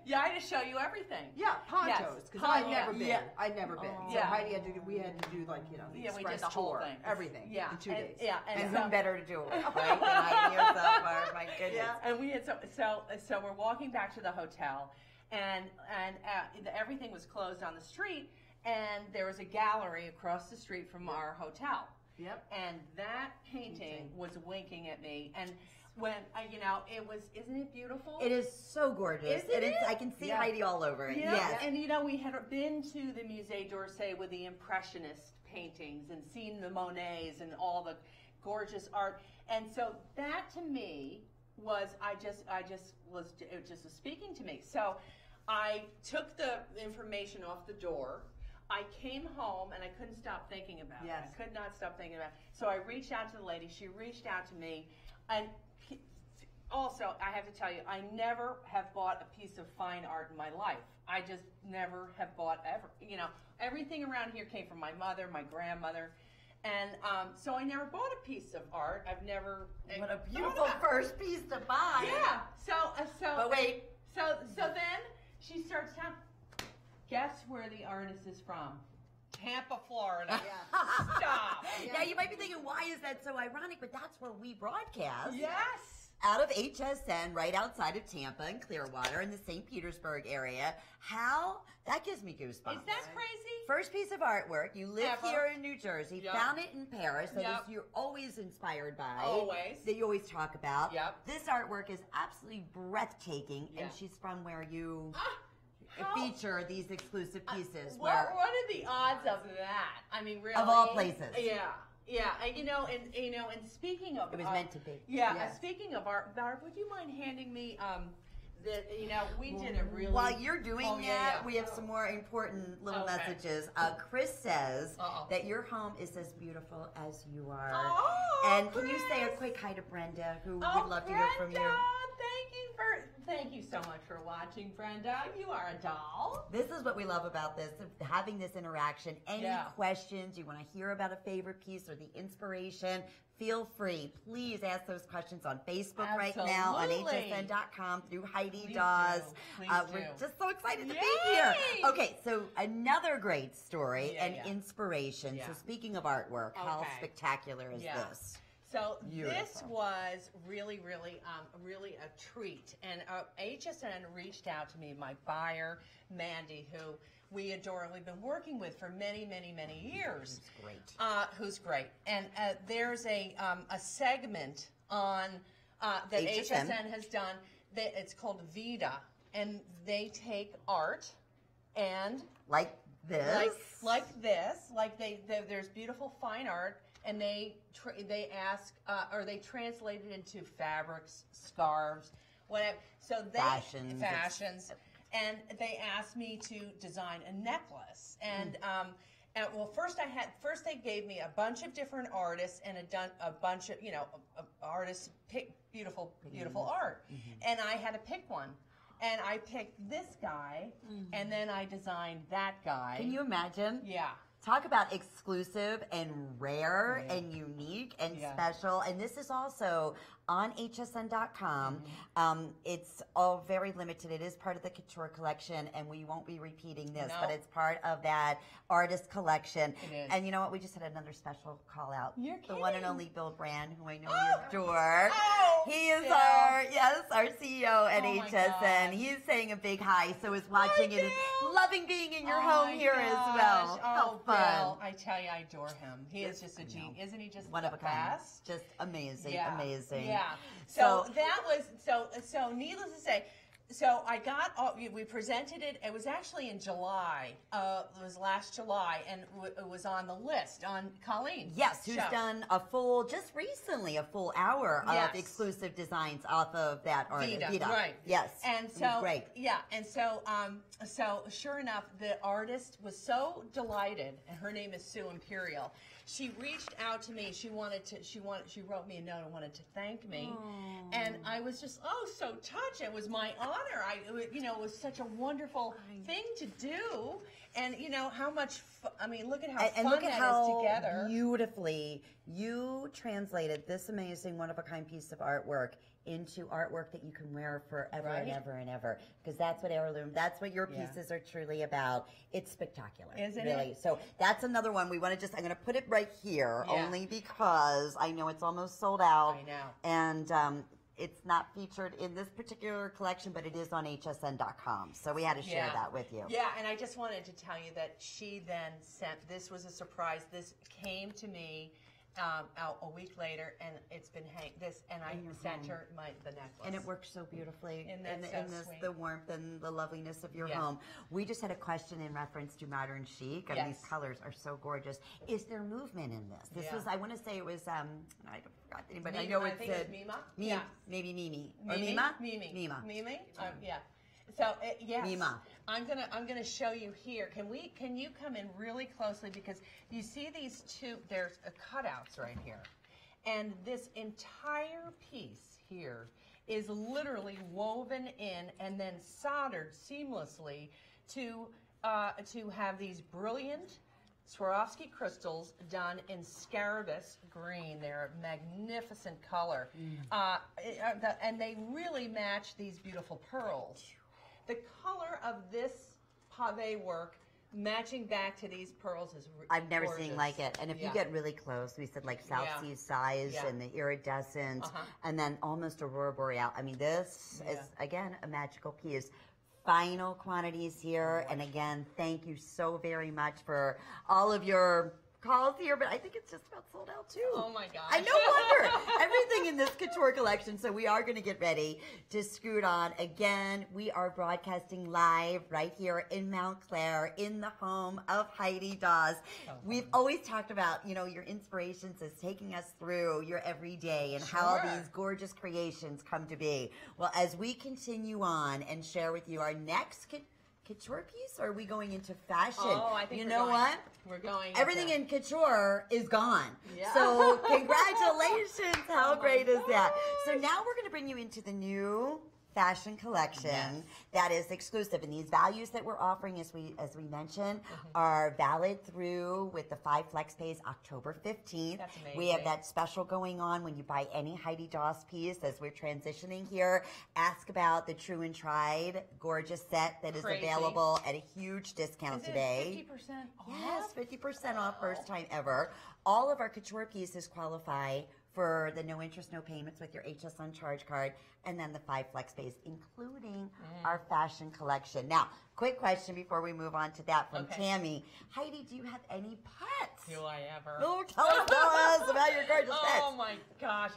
Yeah, I had to show you everything. Yeah, ponchos. Because I'd never been. Yeah. I'd never been. So Yeah. Heidi we had to do the Yeah, we did express the whole tour, thing. everything. Yeah, in 2 and- days. yeah, And so- who better to do it with, right? Than Heidi yourself, Barb. My goodness. Yeah. And we had so we're walking back to the hotel, and everything was closed on the street, and there was a gallery across the street from our hotel. Yep. And that painting was winking at me, and when isn't it beautiful? It is so gorgeous. Isn't it? I can see Yeah. Heidi all over it. You know, Yes. and we had been to the Musée d'Orsay with the Impressionist paintings and seen the Monets and all the gorgeous art, and so that to me was it just was speaking to me. So I took the information off the door. I came home and I couldn't stop thinking about it. Yes. I could not stop thinking about it. So I reached out to the lady. She reached out to me, and also, I have to tell you, I never have bought a piece of fine art in my life. I just never have bought ever. Everything around here came from my mother, my grandmother, and so I never bought a piece of art. I've never. What a beautiful first piece to buy. Yeah. So. But wait. So then she starts telling. Guess where the artist is from? Tampa, Florida. Stop. Now you might be thinking, why is that so ironic? But that's where we broadcast. Yes. Out of HSN, right outside of Tampa and Clearwater in the St. Petersburg area. That gives me goosebumps. Is that crazy? First piece of artwork. You live Ever. here in New Jersey, Yep. found it in Paris, that Yep. you're always inspired by. Always. That you always talk about. Yep. This artwork is absolutely breathtaking, Yeah. and she's from where you... feature these exclusive pieces. What are the odds of that? I mean, really. Of all places. Yeah. Yeah, and speaking of, it was meant to be. Yeah, Yes. Speaking of art, Barb, would you mind handing me we did a really. While you're doing that, yeah. we have some more important little messages. Chris says that your home is as beautiful as you are. Oh, and can Chris. you say a quick hi to Brenda, who would love to Brenda, hear from you? Thank you so much for watching, Brenda. You are a doll. This is what we love about this, having this interaction. Any questions you want to hear about a favorite piece or the inspiration, feel free. Please ask those questions on Facebook right now, on hsn.com, through Heidi Daus. We're just so excited to be here. Okay, so another great story and inspiration. So speaking of artwork, how spectacular is this? So this was really, really, really a treat. And HSN reached out to me, my buyer, Mandy, who we adore and we've been working with for many, many, many years. Who's great. And there's a segment on that HSN has done. It's called Vita, and they take art and like this, there's beautiful fine art. And they ask, or they translate it into fabrics, scarves, whatever. So fashions, and they asked me to design a necklace. And well, first they gave me a bunch of different artists and a bunch of artists pick beautiful art, and I had to pick one. And I picked this guy, and then I designed that guy. Can you imagine? Yeah. Talk about exclusive and rare and unique and special. And this is also on hsn.com. It's all very limited. It is part of the Couture Collection, and we won't be repeating this, but it's part of that artist collection. It is. And you know what? We just had another special call out. You're the one and kidding. only Bill Brand, who I know you adore. He is Bill. our CEO at Oh my HSN. God. He's saying a big hi, so is watching it and loving being in your home here as well. How fun. Bill, I tell you, I adore him. He is just a genius. Isn't he just one the of a kind? best? Just amazing, amazing. Yeah. So that was so needless to say, so I got we presented it. It was actually in July. It was last July, and it was on the list on Colleen's. Yes, who's show. done just recently a full hour of exclusive designs off of that artist. Vita, right? Yes, and so great. Yeah, and so so sure enough, the artist was so delighted, and her name is Sue Imperial. She reached out to me. She wrote me a note and wanted to thank me, and I was just so touched. It was my honor. It was such a wonderful thing to do, and how much. Look at how fun that is together. Beautifully, you translated this amazing, one of a kind piece of artwork into artwork that you can wear forever and ever and ever, because that's what heirloom, that's what your pieces are truly about. It's spectacular, isn't really. it? So that's another one we want to I'm going to put it right here, only because I know it's almost sold out. I know. And it's not featured in this particular collection, but it is on hsn.com. So we had to share that with you. Yeah, and I just wanted to tell you that she then this was a surprise. This came to me a week later, and it's been and I sent her the necklace. And it works so beautifully in the warmth and the loveliness of your home. We just had a question in reference to modern chic. I mean, these colors are so gorgeous. Is there movement in this? This was, I want to say it was, I forgot the name, but I know it's Mima. Maybe Mimi. Or Mima? Mima. Mimi? Yeah. So yes, Mima. I'm gonna show you here. Can you come in really closely, because you see these two? There's cutouts right here, and this entire piece here is literally woven in and then soldered seamlessly to have these brilliant Swarovski crystals done in Scarabus green. They're a magnificent color, and they really match these beautiful pearls. The color of this pave work matching back to these pearls is I've never gorgeous. seen like it. And if you get really close, we said like South Sea size and the iridescent, and then almost Aurora Boreal. I mean, this is, again, a magical piece. Final quantities here. And again, thank you so very much for all of your calls here, but I think it's just about sold out too. Oh my gosh. I no wonder. Everything everything in this couture collection. So we are going to get ready to scoot on. Again, we are broadcasting live right here in Mount Clair in the home of Heidi Daus. We've always talked about, your inspirations as taking us through your everyday and how these gorgeous creations come to be. Well, as we continue on and share with you our next couture piece, or are we going into fashion? Oh, I think we're going Everything in couture is gone. Yeah. So congratulations. How great is that? So now we're going to bring you into the new fashion collection that is exclusive, and these values that we're offering, as we mentioned, are valid through with the 5 flex pays October 15th. That's amazing. We have that special going on when you buy any Heidi Daus piece. As we're transitioning here, ask about the True and Tried gorgeous set that is available at a huge discount today. 50% off? Yes, 50% off, first time ever. All of our couture pieces qualify for the no interest, no payments with your HSN charge card, and then the 5 flex pays, including our fashion collection. Now, quick question before we move on to that from Tammy. Heidi, do you have any pets? Do I ever? Oh, tell us about your gorgeous pets. Oh my gosh,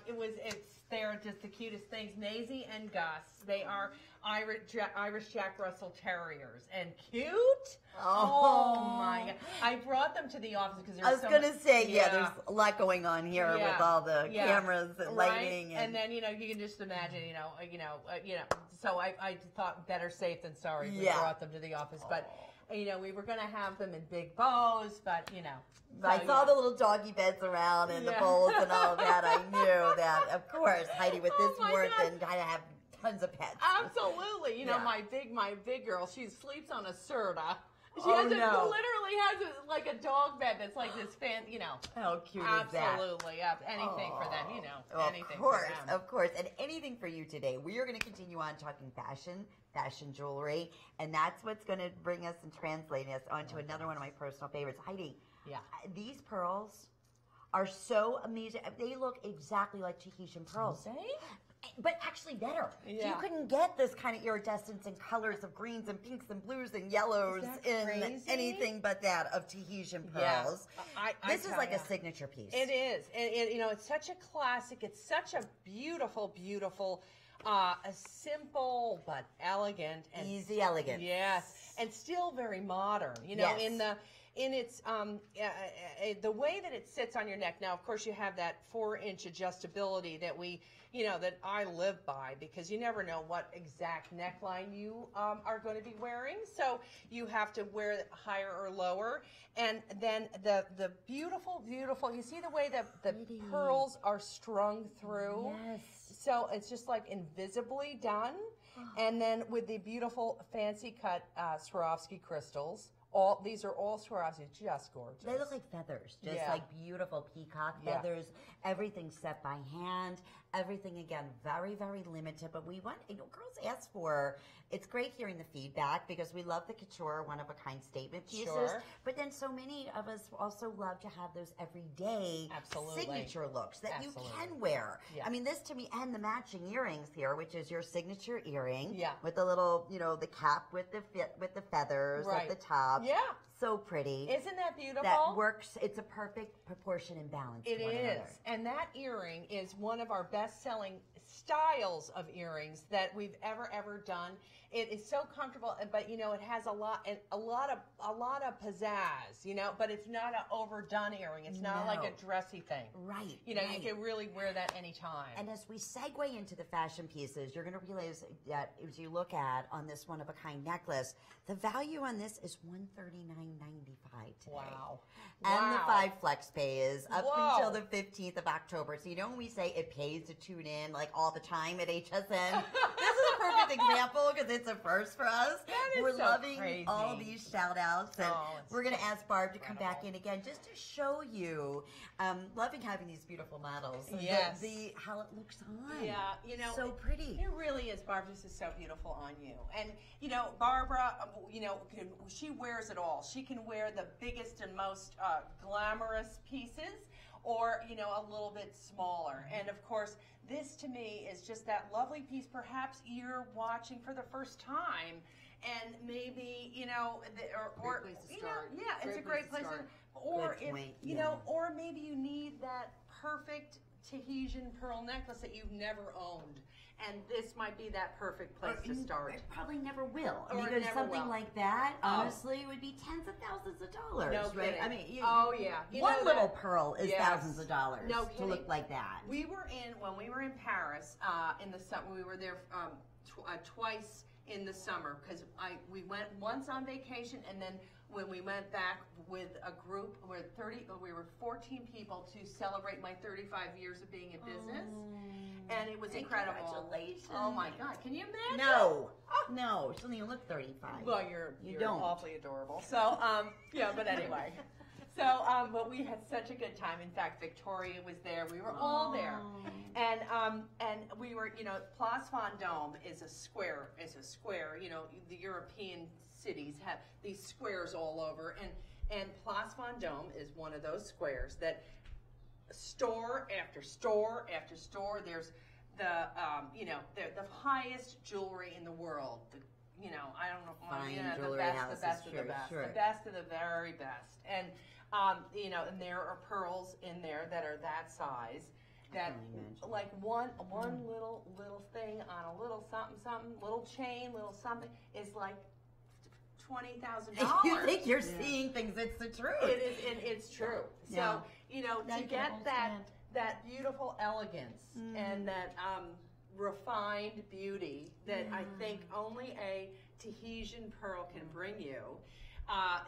they're just the cutest things. Maisie and Gus. They are Irish Jack Russell Terriers, and cute. Oh my God! I brought them to the office because I was going to say, there's a lot going on here with all the cameras and lighting, and then you can just imagine, So I thought better safe than sorry. We brought them to the office, but. We were going to have them in big bows, but, I saw the little doggy beds around and the bowls and all of that. I knew that, of course, Heidi, with this worth, and gotta have tons of pets. Absolutely. My big girl, she sleeps on a Serta. She literally has like a dog bed that's like this How cute is that? Absolutely. Anything for them, anything of course, for them. Of course. And anything for you today. We are going to continue on talking fashion jewelry, and that's what's going to bring us and translate us onto another one of my personal favorites. Heidi, these pearls are so amazing. They look exactly like Tahitian pearls. But actually better. Yeah. So you couldn't get this kind of iridescence and colors of greens and pinks and blues and yellows in anything but that of Tahitian pearls. This is like a signature piece. It is. It's such a classic. It's such a beautiful, beautiful, a simple but elegant and easy elegance. Yes, and still very modern. In its the way that it sits on your neck. Now, of course, you have that 4-inch adjustability that that I live by, because you never know what exact neckline you are going to be wearing. So you have to wear it higher or lower. And then the beautiful, you see the way that the pearls are strung through? Yes. So it's just like invisibly done. And then with the beautiful fancy cut Swarovski crystals. These are all Swarovski, just gorgeous. They look like feathers, just like beautiful peacock feathers. Everything set by hand. Everything, again, very, very limited. But we want, girls ask for, it's great hearing the feedback, because we love the couture, one-of-a-kind statement pieces. Sure. But then so many of us also love to have those everyday signature looks that you can wear. Yeah. I mean, this to me, and the matching earrings here, which is your signature earring. Yeah. With the little, the cap with the feathers at the top. Yeah. So pretty. Isn't that beautiful? That works. It's a perfect proportion and balance. It is. And that earring is one of our best-selling styles of earrings that we've ever done. It is so comfortable, but it has a lot of pizzazz, but it's not an overdone earring. It's not like a dressy thing. Right. You can really wear that anytime. And as we segue into the fashion pieces, you're going to realize that as you look at on this one-of-a-kind necklace, the value on this is $139.95 today. Wow. And the 5 flex pay is up until the 15th of October. So when we say it pays to tune in like all the time at HSN, this is a perfect example, because it's a first for us. We're so loving crazy. all these shout outs, and we're going to ask Barb to come back incredible. in again just to show you, loving having these beautiful models. Yes. How it looks on. Yeah, so pretty. It really is, Barbara. This is so beautiful on you. And, Barbara, she wears it all. She can wear the biggest and most glamorous pieces, or, a little bit smaller. And, of course, this to me is just that lovely piece. Perhaps you're watching for the first time, and maybe, or place to start. It's a great place to start. Or if, or maybe you need that perfect Tahitian pearl necklace that you've never owned. And this might be that perfect place to start. It probably never will. Or Because never something will. like that, honestly, would be tens of thousands of dollars, No right? kidding. I mean, Oh, yeah. You one know little that- pearl is Yes. thousands of dollars No to kidding. look like that. When we were in Paris in the summer, we were there twice in the summer because we went once on vacation, and then when we went back with a group, we were 14 people to celebrate my 35 years of being in business, and it was incredible. Congratulations! Oh my God, can you imagine? No, no, she doesn't even look 35. Well, you're don't. awfully adorable. So, yeah, but anyway. So, but we had such a good time. In fact, Victoria was there. We were all there, and we were, Place Vendôme is a square. You know, the European cities have these squares all over, and Place Vendôme is one of those squares that store after store after store. There's the the highest jewelry in the world. I don't know, Fine the jewelry best houses, of the best, sure. the best of the very best, and and there are pearls in there that are that size. That like one little thing on a little something, little chain, little something is like $20,000. You think you're seeing things? It's the truth. It is, and it's true. Yeah. So to get that beautiful elegance and that refined beauty that I think only a Tahitian pearl can bring you. I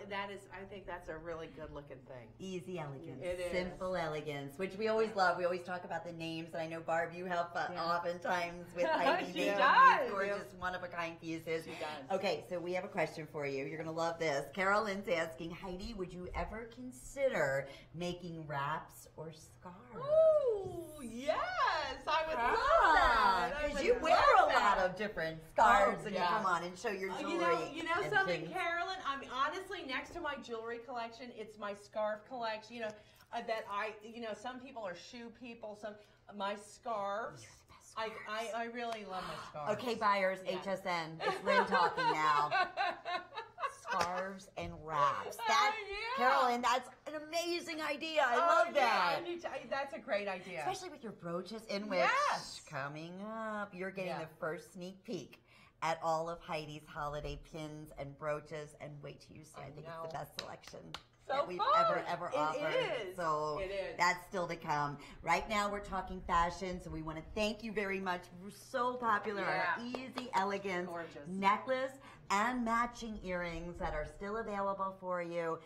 think that's a really good looking thing. Easy elegance. It is. Simple elegance, which we always love. We always talk about the names, and I know, Barb, you help oftentimes with Heidi. She making does. these gorgeous, one-of-a-kind pieces. She does. Okay, so we have a question for you. You're going to love this. Carolyn's asking, Heidi, would you ever consider making wraps or scarves? Oh, yes. I would love that. I Because would you wear love a that. lot of different scarves, Oh, and yeah. you come on and show your jewelry. You know and something, things. Carolyn? I mean, honestly, next to my jewelry collection, it's my scarf collection. That some people are shoe people. My scarves. I really love my scarves. Okay, buyers, HSN. It's Lynn talking now. Scarves and wraps. Carolyn, that's an amazing idea. I love that. That's a great idea. Especially with your brooches, in which coming up, you're getting the first sneak peek at all of Heidi's holiday pins and brooches, and wait till you see. I think it's the best selection that we've ever offered. It is. So It is. that's still to come. Right now we're talking fashion, so we want to thank you very much. We're so popular. Yeah. Our easy elegance Gorgeous. necklace and matching earrings that are still available for you.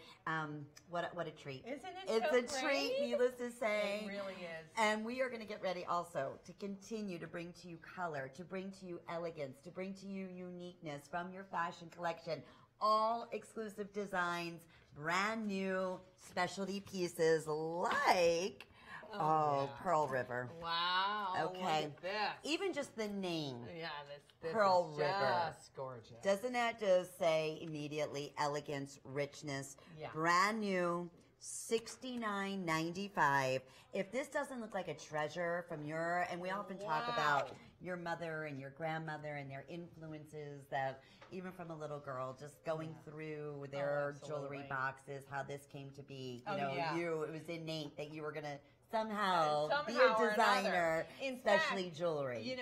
What a treat. Isn't it It's so a great? treat, needless to say. It really is. And we are going to get ready also to continue to bring to you color, to bring to you elegance, to bring to you uniqueness from your fashion collection. All exclusive designs, brand new specialty pieces like Pearl River. Wow. Okay. Look at this. Even just the name, Yeah, this Pearl is River. just gorgeous. doesn't that just say immediately elegance, richness? Yeah. Brand new, $69.95. If this doesn't look like a treasure from and we often talk about your mother and your grandmother and their influences that even from a little girl just going through their jewelry absolutely. boxes, how this came to be. Oh, yeah. It was innate that you were going to somehow be Somehow a or designer, another. In especially fact, jewelry.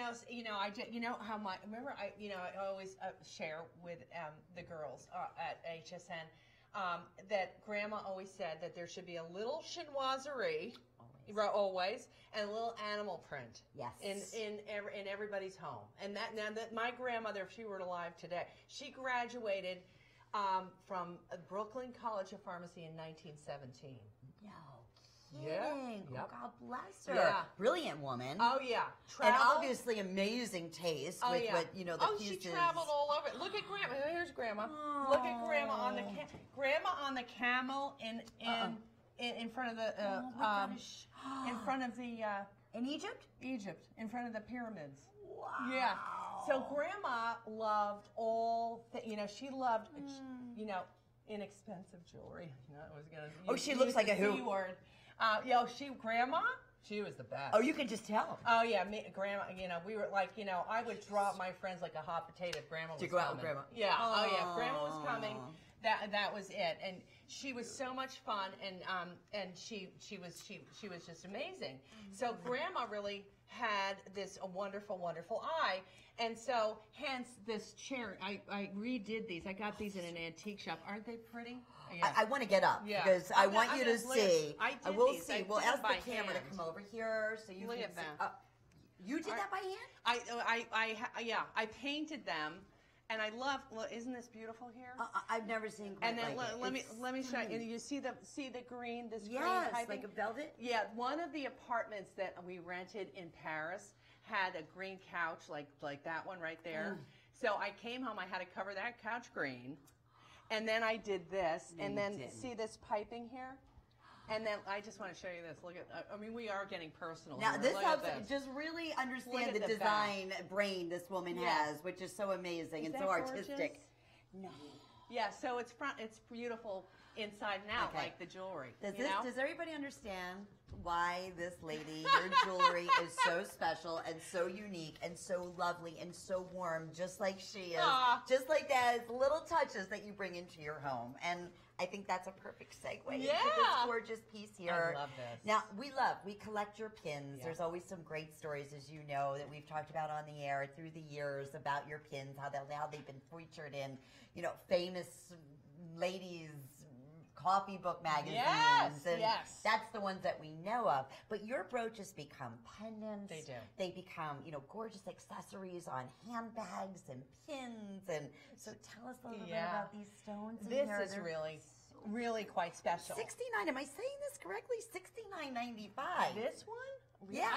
How my remember I always share with the girls at HSN that Grandma always said that there should be a little chinoiserie, always, and a little animal print. Yes. In everybody's home, and that my grandmother, if she were alive today, she graduated from Brooklyn College of Pharmacy in 1917. No Yeah. kidding. Yep. Oh, God bless her. Yeah. Brilliant woman. Oh yeah, And obviously amazing taste with what, the she pieces. traveled all over. Look at Grandma. Here's Grandma. Look at Grandma on the camel in front of the in front of the In Egypt? Egypt, in front of the pyramids. Wow. Yeah. So Grandma loved she loved inexpensive jewelry. I was gonna She looks like a C who? word. Grandma, she was the best. Oh, you can just tell. Oh yeah, Grandma. We were like, I would drop my friends like a hot potato if Grandma was To go out with coming. Grandma. Yeah. Oh yeah, if Grandma was coming. That was it, and she was so much fun, and she was just amazing. So Grandma really had this a wonderful eye, and so hence this chair. I redid these. I got these in an antique shop. Aren't they pretty? Yeah. I want to get up because I want you to see. I will did see. these. We'll I did ask them by the camera hand. to come over here so you Look can at see. that. You did that by hand? I painted them, and I love. Isn't this beautiful here? I've never seen. And then like let me show you. And you see the green. This green piping? Like a velvet. Yeah, one of the apartments that we rented in Paris had a green couch like that one right there. So I came home. I had to cover that couch green, and then I did this, and then see this piping here. And then I just want to show you this. Look at, I mean, we are getting personal. Now, here. this Look helps at this. just really understand Look the at the design brain this woman Yes. has, which is so amazing and Is so that artistic. gorgeous? No. Yeah, so it's beautiful inside and out, like the jewelry. Does everybody understand why this lady, your jewelry is so special and so unique and so lovely and so warm, just like she is? Just like that, little touches that you bring into your home. And I think that's a perfect segue into this gorgeous piece here. I love this. Now, we collect your pins. There's always some great stories, as you know, that we've talked about on the air through the years about your pins, how they've been featured in, famous ladies' coffee book magazines. Yes. That's the ones that we know of. But your brooches become pendants. They do. They become, gorgeous accessories on handbags and pins. And so tell us a little bit about these stones. This is really quite special. 69. Am I saying this correctly? $69.95. This one? Yeah.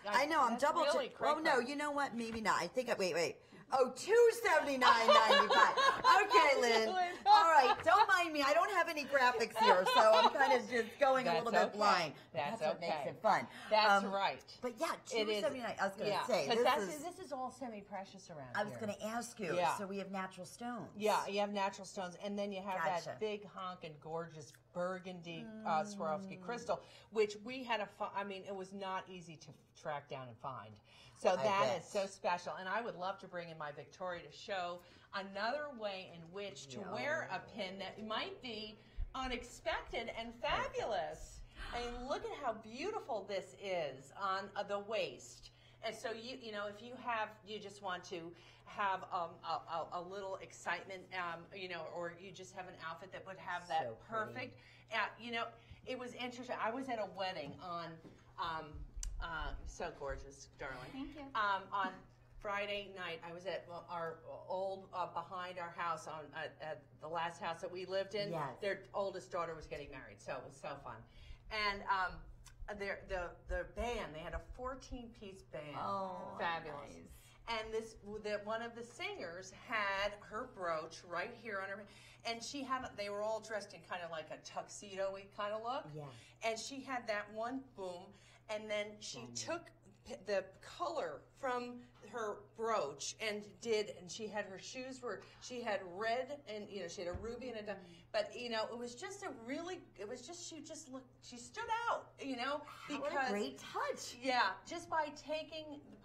I know. I'm double checking. Oh no, you know what? Maybe not. I think. Wait. Oh, $279.95. Okay, Lynn. All right, don't mind me. I don't have any graphics here, so I'm kind of just going a little bit blind. That's what makes it fun. That's right. But yeah, $279. I was going to say this is all semi-precious around I was going to ask you. Yeah. So we have natural stones. Yeah, you have natural stones, and then you have that big honking gorgeous burgundy Swarovski crystal, which we had it was not easy to track down and find. So that is so special, and I would love to bring in my Victoria to show another way in which to wear a pin that might be unexpected and fabulous. I mean, look at how beautiful this is on the waist. And so if you just want to have a little excitement, or you just have an outfit that would have that so perfect. It was interesting. I was at a wedding on. So gorgeous, darling. Thank you. On Friday night, I was at our old behind our house at the last house that we lived in. Yes. Their oldest daughter was getting married, so it was so fun. And the band, they had a 14-piece band. Oh, fabulous. Nice. And one of the singers had her brooch right here on her, and they were all dressed in kind of like a tuxedo-y kind of look. Yeah. And she had that one boom, and then she took the color from her brooch and she had her shoes she had red and she had a ruby and a but it was just she stood out because what a great touch. Yeah, just by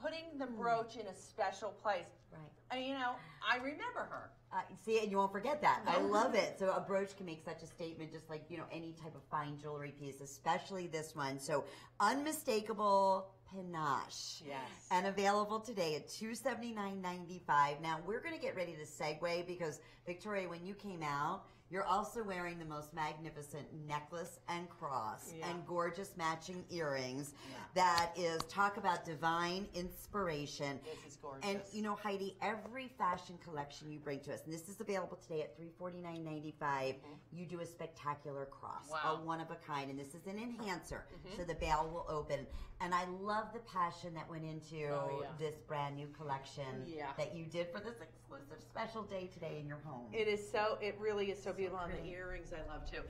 putting the brooch in a special place. Right. I remember her. See, and you won't forget that. I love it. So a brooch can make such a statement, just like, any type of fine jewelry piece, especially this one. So unmistakable panache. Yes. And available today at $279.95. Now, we're going to get ready to segue because, Victoria, when you came out, you're also wearing the most magnificent necklace and cross and gorgeous matching earrings. That is, talk about divine inspiration. This is gorgeous. And, Heidi, every fashion collection you bring to us, and this is available today at $349.95, you do a spectacular cross, a one-of-a-kind, and this is an enhancer, so the bell will open. And I love the passion that went into this brand new collection that you did for this exclusive special day today in your home. It really is so beautiful, and the earrings I love too.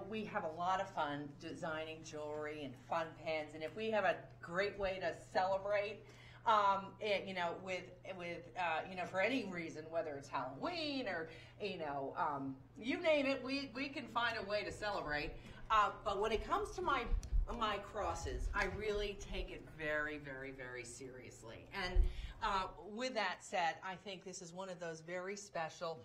We have a lot of fun designing jewelry and fun pins, and if we have a great way to celebrate, for any reason, whether it's Halloween or you name it, we can find a way to celebrate. But when it comes to my my crosses, I really take it very, very, very seriously. And with that said, I think this is one of those very special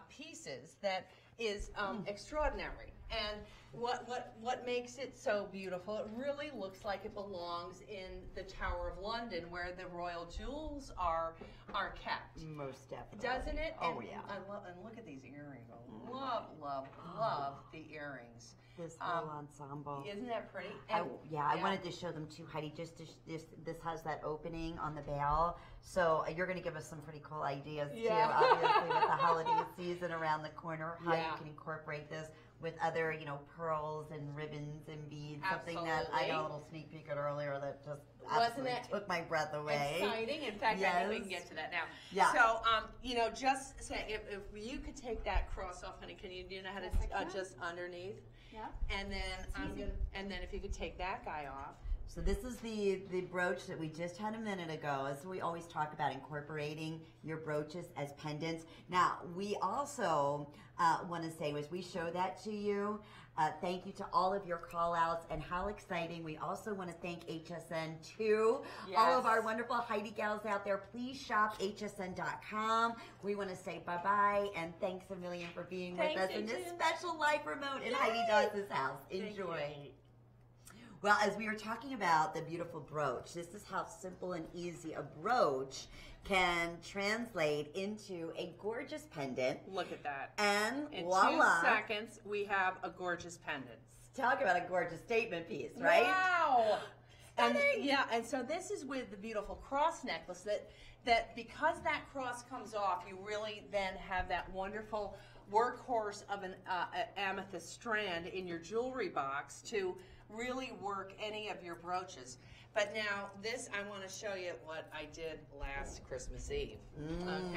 pieces that is extraordinary. And what makes it so beautiful, it really looks like it belongs in the Tower of London where the royal jewels are kept. Most definitely. Doesn't it? Oh, and, yeah. And look at these earrings. I love the earrings. This whole ensemble. Isn't that pretty? I And, wanted to show them too, Heidi. Just to, this has that opening on the bail, so you're going to give us some pretty cool ideas too. Obviously, with the holiday season around the corner, how you can incorporate this with other, pearls and ribbons and beads. Something that I got a little sneak peek at earlier that just absolutely took my breath away. Exciting. In fact, I think we can get to that now. Yeah. So, just say if you could take that cross off, honey, do you know how to just underneath? Yeah. And then and then if you could take that guy off. So this is the brooch that we just had a minute ago. As we always talk about incorporating your brooches as pendants. Now, we also want to say, as we show that to you, thank you to all of your call outs, and how exciting. We also want to thank HSN too. Yes. All of our wonderful Heidi gals out there, please shop hsn.com. We want to say bye-bye and thanks a million for being with us in this special live remote in Heidi Daus's house. Enjoy. Well, as we were talking about the beautiful brooch, this is how simple and easy a brooch can translate into a gorgeous pendant. Look at that. And in voila. 2 seconds, we have a gorgeous pendant. Talk about a gorgeous statement piece, right? Wow. And so this is with the beautiful cross necklace that because that cross comes off, you really then have that wonderful workhorse of an amethyst strand in your jewelry box to really work any of your brooches. But now this, I want to show you what I did last Christmas Eve.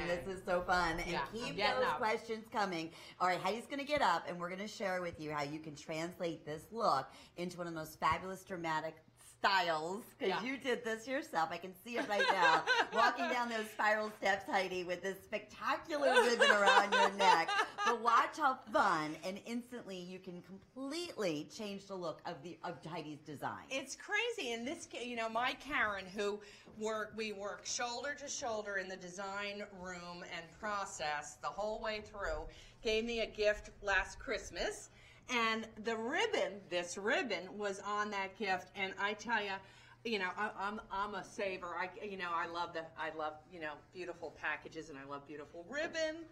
This is so fun. And Yeah, keep I'm getting those up. questions coming. All right, Heidi's going to get up and we're going to share with you how you can translate this look into one of the most fabulous dramatic styles, because you did this yourself. I can see it right now. Walking down those spiral steps, Heidi, with this spectacular ribbon around your neck. But watch how fun, and instantly you can completely change the look of Heidi's design. It's crazy. And this, my Karen, we work shoulder to shoulder in the design room and process the whole way through, gave me a gift last Christmas. And this ribbon was on that gift, and I tell you, I'm a saver. I love beautiful packages, and I love beautiful ribbon,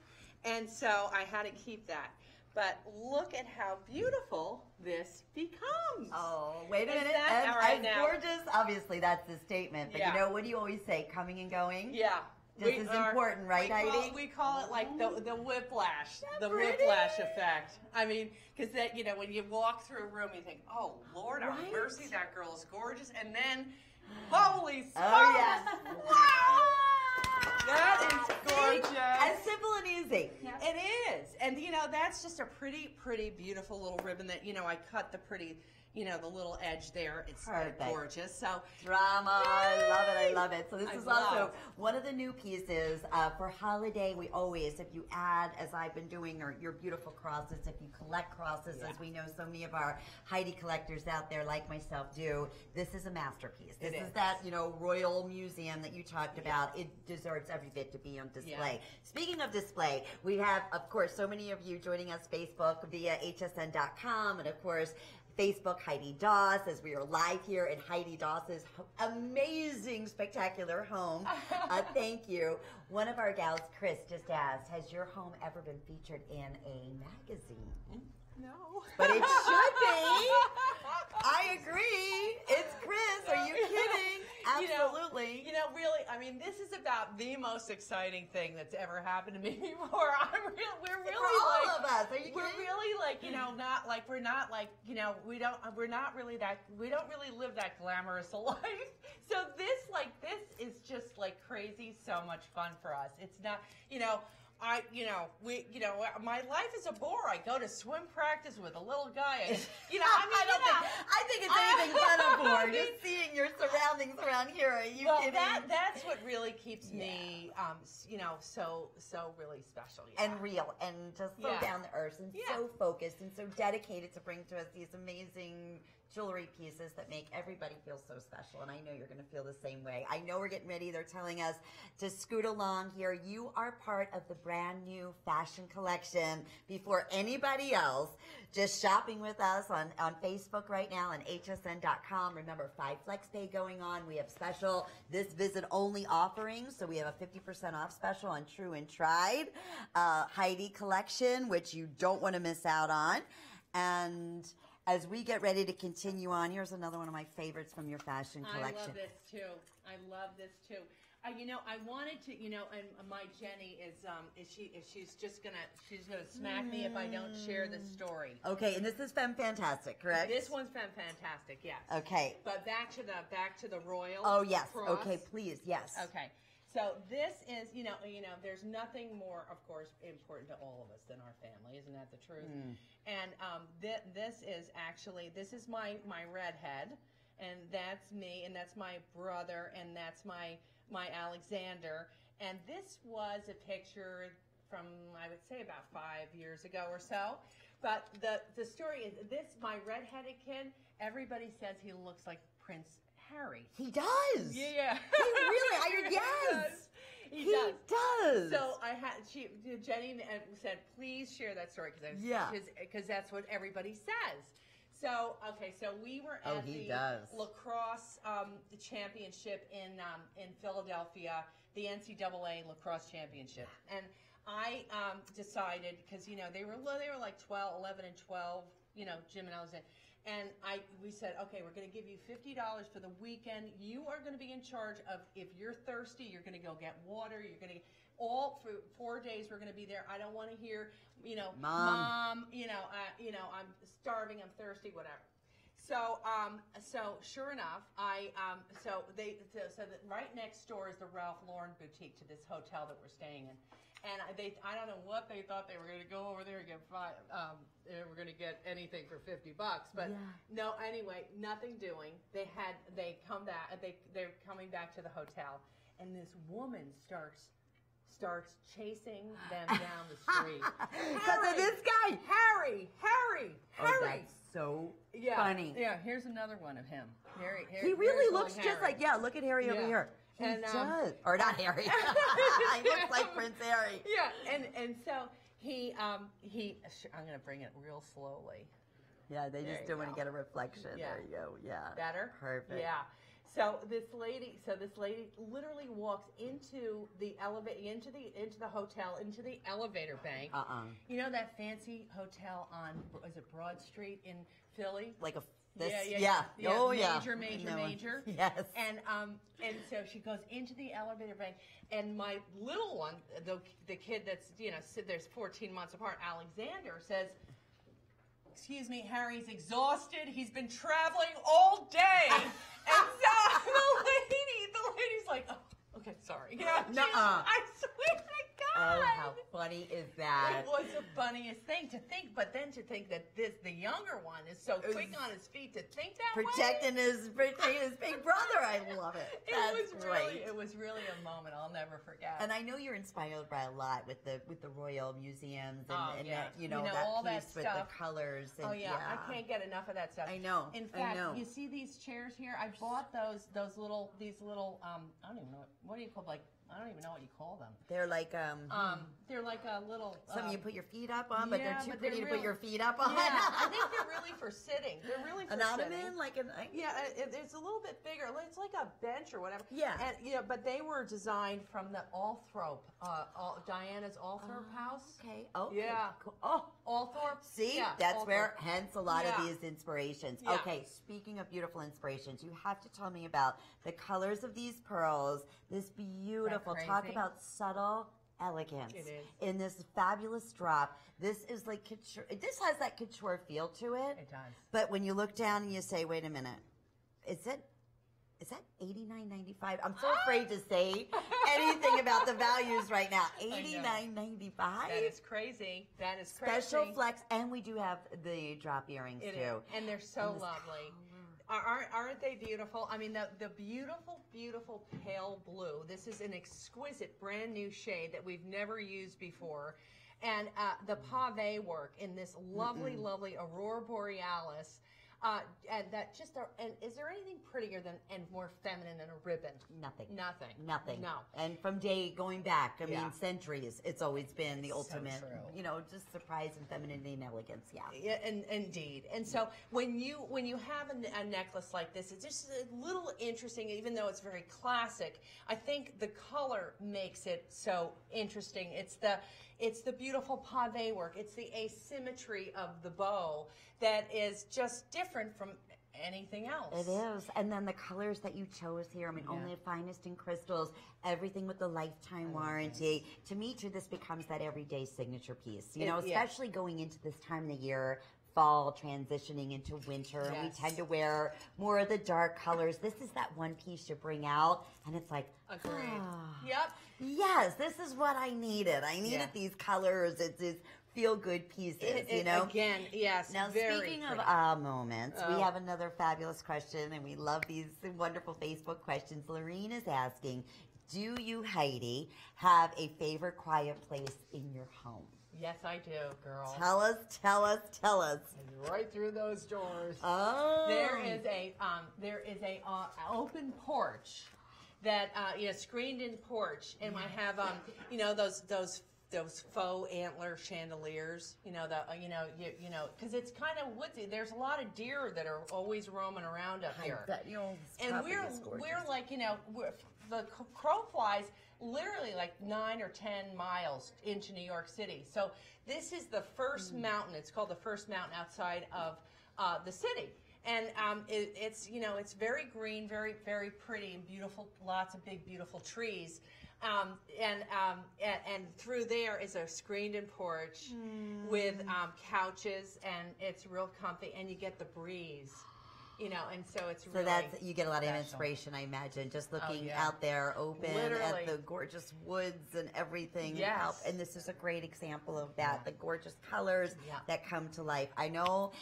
and so I had to keep that. But look at how beautiful this becomes. Oh, wait a minute. That, all right, as now, gorgeous, obviously that's the statement. But what do you always say? Coming and going? Yeah. This is important, right, Heidi? We call it like the whiplash, pretty? Whiplash effect. I mean, because when you walk through a room, you think, "Oh Lord, have mercy, that girl is gorgeous," and then, holy smokes! Oh yes! Wow, that is gorgeous. As simple and easy. Yeah. It is, and that's just a pretty, beautiful little ribbon that I cut the pretty. The little edge there, it's gorgeous. So drama, I love it. So this is also love. one of the new pieces for holiday. We always, if you add, as I've been doing, your beautiful crosses, if you collect crosses, as we know so many of our Heidi collectors out there like myself do, this is a masterpiece. This is that, royal museum that you talked about. It deserves every bit to be on display. Yeah. Speaking of display, we have, of course, so many of you joining us Facebook via hsn.com, and of course, Facebook, Heidi Daus, as we are live here in Heidi Daus's amazing, spectacular home. Thank you. One of our gals, Chris, just asked, has your home ever been featured in a magazine? No. But it should be. I agree. It's Chris. Are you kidding? Absolutely. Really, I mean, this is about the most exciting thing that's ever happened to me before. We're really all like, of us. Are you we're kidding? really like, not like, we're not like, we don't really live that glamorous a life. So this is just like crazy, so much fun for us. It's not, my life is a bore. I go to swim practice with a little guy. I I think it's anything but a bore. Just seeing your surroundings around here. Are you Well, kidding? that's what really keeps me, so really special. Yeah. And real, and just so Yeah. down to earth, and so focused, and so dedicated to bring to us these amazing jewelry pieces that make everybody feel so special. And I know you're going to feel the same way. I know we're getting ready. They're telling us to scoot along here. You are part of the brand new fashion collection before anybody else. Just shopping with us on Facebook right now and hsn.com. Remember, 5 flex pay going on. We have special this visit only offerings. So we have a 50% off special on True and Tried Heidi collection, which you don't want to miss out on. And as we get ready to continue on, here's another one of my favorites from your fashion collection. I love this too. I love this too. I wanted to, and my Jenny she's gonna smack me if I don't share this story. Okay, and this is Femme Fantastic, correct? This one's Femme Fantastic, yes. Okay. But back to the royal. Oh yes. cross. Okay, please, yes. Okay. So this is, there's nothing more, of course, important to all of us than our family. Isn't that the truth? And this is my redhead, and that's me, and that's my brother, and that's my Alexander. And this was a picture from, I would say, about 5 years ago or so. But the story is this: my redheaded kid. Everybody says he looks like Prince Harry. He does. Yeah. He really, yes. He does. So Jenny said, please share that story because that's what everybody says. So we were at the lacrosse championship in Philadelphia, the NCAA lacrosse championship, and I decided because they were like 11 and 12, Jim and Alexander. And we said, okay, we're going to give you $50 for the weekend. You are going to be in charge of, if you're thirsty, you're going to go get water. You're going to all for 4 days. We're going to be there. I don't want to hear, Mom, I'm starving, I'm thirsty, whatever. So sure enough, so that right next door is the Ralph Lauren boutique to this hotel that we're staying in. And I don't know what they thought they were going to go over there and get we're going to get anything for $50, but no. Anyway, nothing doing. They come back. They're coming back to the hotel, and this woman starts chasing them down the street. Because of this guy, Harry. Oh, that's so funny. Yeah. Here's another one of him. He really looks just like look at Harry over here. He does. Or not Harry. He looks like Prince Harry. Yeah, and so he I'm going to bring it real slowly. Yeah, they just don't want to get a reflection. Yeah. There you go. Yeah. Better? Perfect. Yeah. So this lady literally walks into the into the hotel, into the elevator bank. You know that fancy hotel on, is it Broad Street in Philly? Like Yeah. Oh, yeah. Major. Yes. And so she goes into the elevator bank, and my little one, the kid that's there's 14 months apart, Alexander, says, "Excuse me, Harry's exhausted. He's been traveling all day." And so the lady's like, "Oh, okay, sorry." Yeah. I swear to God. Oh, how funny is that? It was the funniest thing to think, but then to think that the younger one is so quick on his feet to think that protecting his big brother. I love it. That's great. It was really a moment I'll never forget. And I know you're inspired by a lot with the Royal Museums and that, all that that piece with stuff. the colors. And, I can't get enough of that stuff. I know. In fact, you see these chairs here? I bought these little I don't even know what do you call, like, I don't even know what you call them. They're like they're like a little something you put your feet up on, but they're too pretty to put your feet up on. Yeah, I think they're really for sitting. They're really for sitting. It's a little bit bigger. It's like a bench or whatever. Yeah. And but they were designed from the Althorpe, Diana's Althorpe house. Okay. Oh. Yeah. Cool. Oh. Althorpe. See, yeah, that's Althorpe. where hence a lot of these inspirations. Yeah. Okay, speaking of beautiful inspirations, you have to tell me about the colors of these pearls. This beautiful, talk about subtle elegance. It is. In this fabulous drop. This is like couture. This has that couture feel to it. It does. But when you look down and you say, wait a minute, is that $89.95? I'm so afraid to say anything about the values right now. $89.95? That is crazy. That is crazy. Special flex, and we do have the drop earrings too. And they're so lovely. Aren't they beautiful? I mean, the beautiful, beautiful pale blue. This is an exquisite, brand new shade that we've never used before. And the pave work in this lovely, lovely Aurora Borealis. And that just, and is there anything prettier than and more feminine than a ribbon? Nothing. Nothing. Nothing. No. And from day going back, I mean, centuries, it's always been the ultimate, true. you know, just surprise and femininity and elegance. Yeah. Yeah, and indeed. And so when you have a necklace like this, it's just a little interesting, even though it's very classic. I think the color makes it so interesting. It's the beautiful pave work. It's the asymmetry of the bow that is just different from anything else. It is. And then the colors that you chose here, I mean, only the finest in crystals, everything with the lifetime warranty. To me, too, this becomes that everyday signature piece, you know, especially going into this time of the year, fall, transitioning into winter, and we tend to wear more of the dark colors. This is that one piece you bring out, and it's like, agreed. Yep. Yes, this is what I needed. I needed these colors. It's feel-good pieces, you know? Again, yes. Now, speaking of moments, we have another fabulous question, and we love these wonderful Facebook questions. Lorene is asking, do you, Heidi, have a favorite quiet place in your home? Yes, I do, girl. Tell us, tell us, tell us. Right through those doors. Oh. There is a open porch that screened-in porch, and I have those faux antler chandeliers, because it's kind of woodsy. There's a lot of deer that are always roaming around up here. And we're like, the crow flies literally like 9 or 10 miles into New York City. So this is the first mountain. It's called the first mountain outside of the city. And it's very green, very, very pretty and beautiful, lots of big, beautiful trees. And through there is a screened-in porch with couches, and it's real comfy, and you get the breeze. And so it's really you get a lot of inspiration, I imagine, just looking out there open at the gorgeous woods and everything. Yes. And this is a great example of that, the gorgeous colors that come to life. I know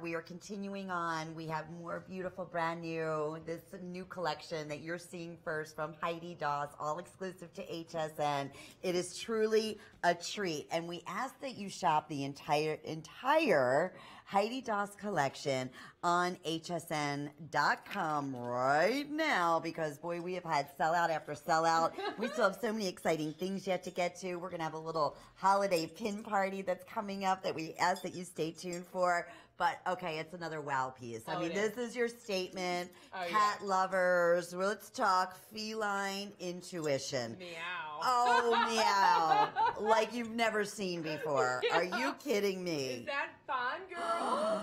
we are continuing on. We have more beautiful, brand new, this new collection that you're seeing first from Heidi Daus, all exclusive to HSN. It is truly a treat. And we ask that you shop the entire Heidi Daus collection on hsn.com right now, because boy, we have had sellout after sellout. We still have so many exciting things yet to get to. We're going to have a little holiday pin party that's coming up that we ask that you stay tuned for. But okay, it's another wow piece. I mean, this is your statement. Cat lovers, let's talk feline intuition. Meow. Oh, meow. Like you've never seen before. Are you kidding me? Is that fun, girl?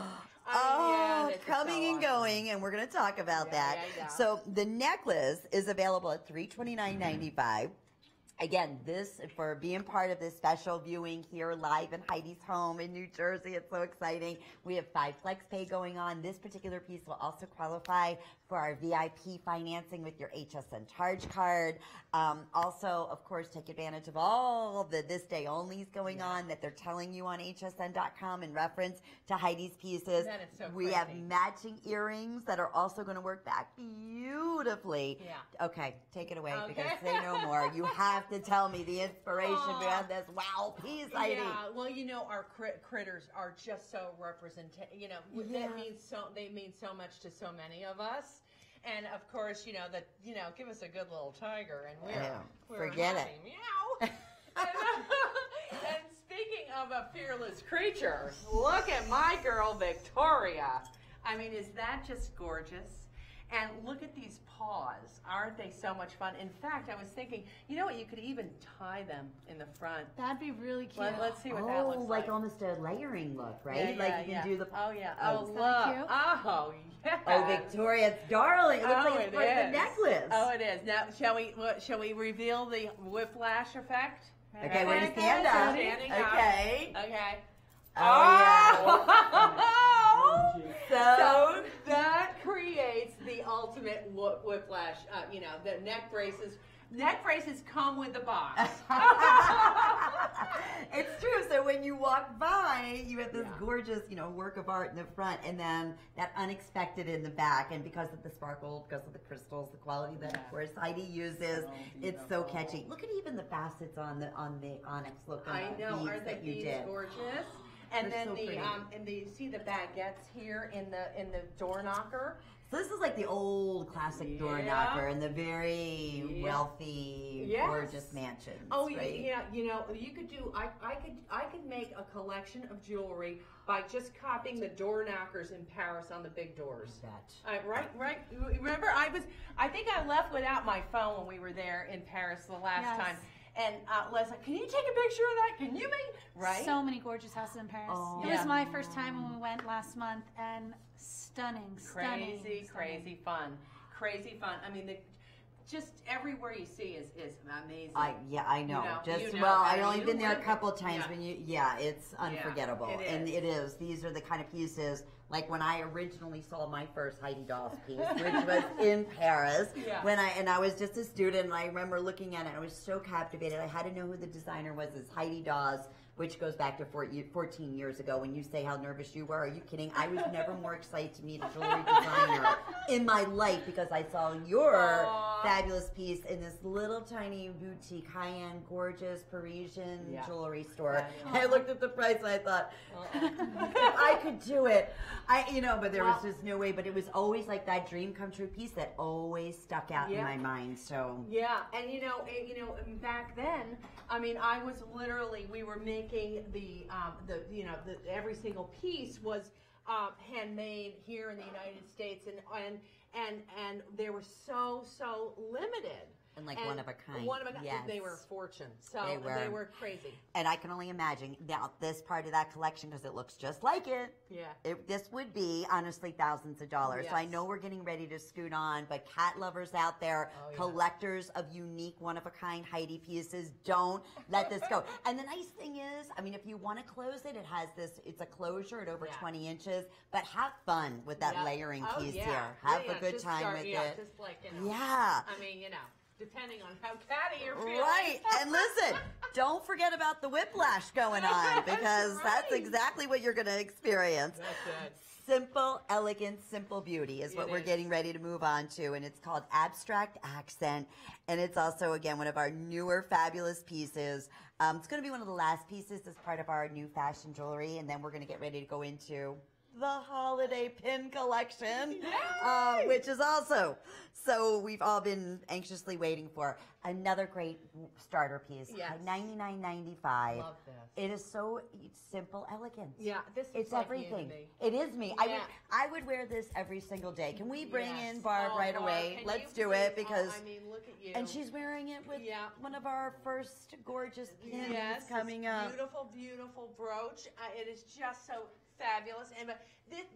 Coming and going, and we're going to talk about that. So the necklace is available at $329.95. Again, this, for being part of this special viewing here live in Heidi's home in New Jersey, it's so exciting. We have 5 flex pay going on. This particular piece will also qualify for our VIP financing with your HSN charge card. Also, of course, take advantage of all the this day onlys going on that they're telling you on hsn.com in reference to Heidi's pieces. That is so we have matching earrings that are also going to work back beautifully. Yeah. Okay, take it away because say no more. You have to tell me the inspiration behind this wow piece, Heidi. Yeah, well, our critters are just so representative. They mean so much to so many of us. And of course, give us a good little tiger, and we're forget happy. it. Meow. And speaking of a fearless creature, look at my girl Victoria. I mean, is that just gorgeous? And look at these paws. Aren't they so much fun? In fact, I was thinking, you know what? You could even tie them in the front. That'd be really cute. Let's see what that looks like. Like almost a layering look, right? Yeah, you can do the... Oh, yeah. Oh, look. Cute? Oh, yeah. Oh, Victoria, it's darling. It looks like it's part of the necklace. Oh, it is. Now, shall we reveal the whiplash effect? Okay, we're going to stand up. Standing okay. Up. Okay. Oh, Oh! yeah. So that creates the ultimate whiplash. The neck braces neck braces come with the box. It's true. So when you walk by, you have this gorgeous, work of art in the front, and then that unexpected in the back. And because of the sparkle, because of the crystals, the quality that, of course, Heidi uses, it's so catchy. Look at even the facets on the onyx look on the beads Aren't that you these did. gorgeous? And They're then so pretty. and you see the baguettes here in the door knocker. So this is like the old classic door knocker and the very wealthy, gorgeous mansions. Oh, right? yeah. You could do. I could make a collection of jewelry by just copying the door knockers in Paris on the big doors. Right. Remember, I think I left without my phone when we were there in Paris the last time. And Leslie, can you take a picture of that? Can you make right? So many gorgeous houses in Paris. Oh. It was my first time when we went last month, and stunning. Crazy fun. I mean, just everywhere you see is amazing. I know. I I've only mean, been there a couple of times. It's unforgettable. It is. And it is. These are the kind of pieces, like when I originally saw my first Heidi Daus piece, which was in Paris, and I was just a student, and I remember looking at it, and I was so captivated. I had to know who the designer was. It's Heidi Daus, which goes back to 14 years ago. When you say how nervous you were, are you kidding? I was never more excited to meet a jewelry designer in my life because I saw your fabulous piece in this little tiny boutique, high-end, gorgeous Parisian jewelry store. And I looked at the price and I thought, if I could do it, but there was just no way. But it was always like that dream come true piece that always stuck out in my mind. So and back then, I mean, I was literally, we were making the every single piece was handmade here in the United States, and they were so limited. And one of a kind. One of a kind. Yes. They were a fortune. So They were crazy. And I can only imagine now this part of that collection, because it looks just like it. Yeah. This would be honestly thousands of dollars. Yes. So I know we're getting ready to scoot on, but cat lovers out there, collectors of unique, one of a kind Heidi pieces, don't let this go. And the nice thing is, I mean, if you want to close it, it's a closure at over 20 inches, but have fun with that layering piece here. Have a good time with it. Just like, Yeah. I mean, depending on how catty you're feeling. Right. And listen, don't forget about the whiplash going on, because that's exactly what you're going to experience. That's it. Simple, elegant, simple beauty is what we're getting ready to move on to, and it's called Abstract Accent, and it's also, again, one of our newer fabulous pieces. It's going to be one of the last pieces as part of our new fashion jewelry, and then we're going to get ready to go into the holiday pin collection, which is also, so we've all been anxiously waiting for another great starter piece. Yes. $99.95. Love this. It is so simple elegance. Yeah, this is It's like everything. you It is me. Yeah. I would wear this every single day. Can we bring Yes. in Barb Oh, right Barb, away? can Let's you do it, please? because I mean, look at you. and she's wearing it with one of our first gorgeous pins coming this up. Beautiful brooch. It is just so fabulous. And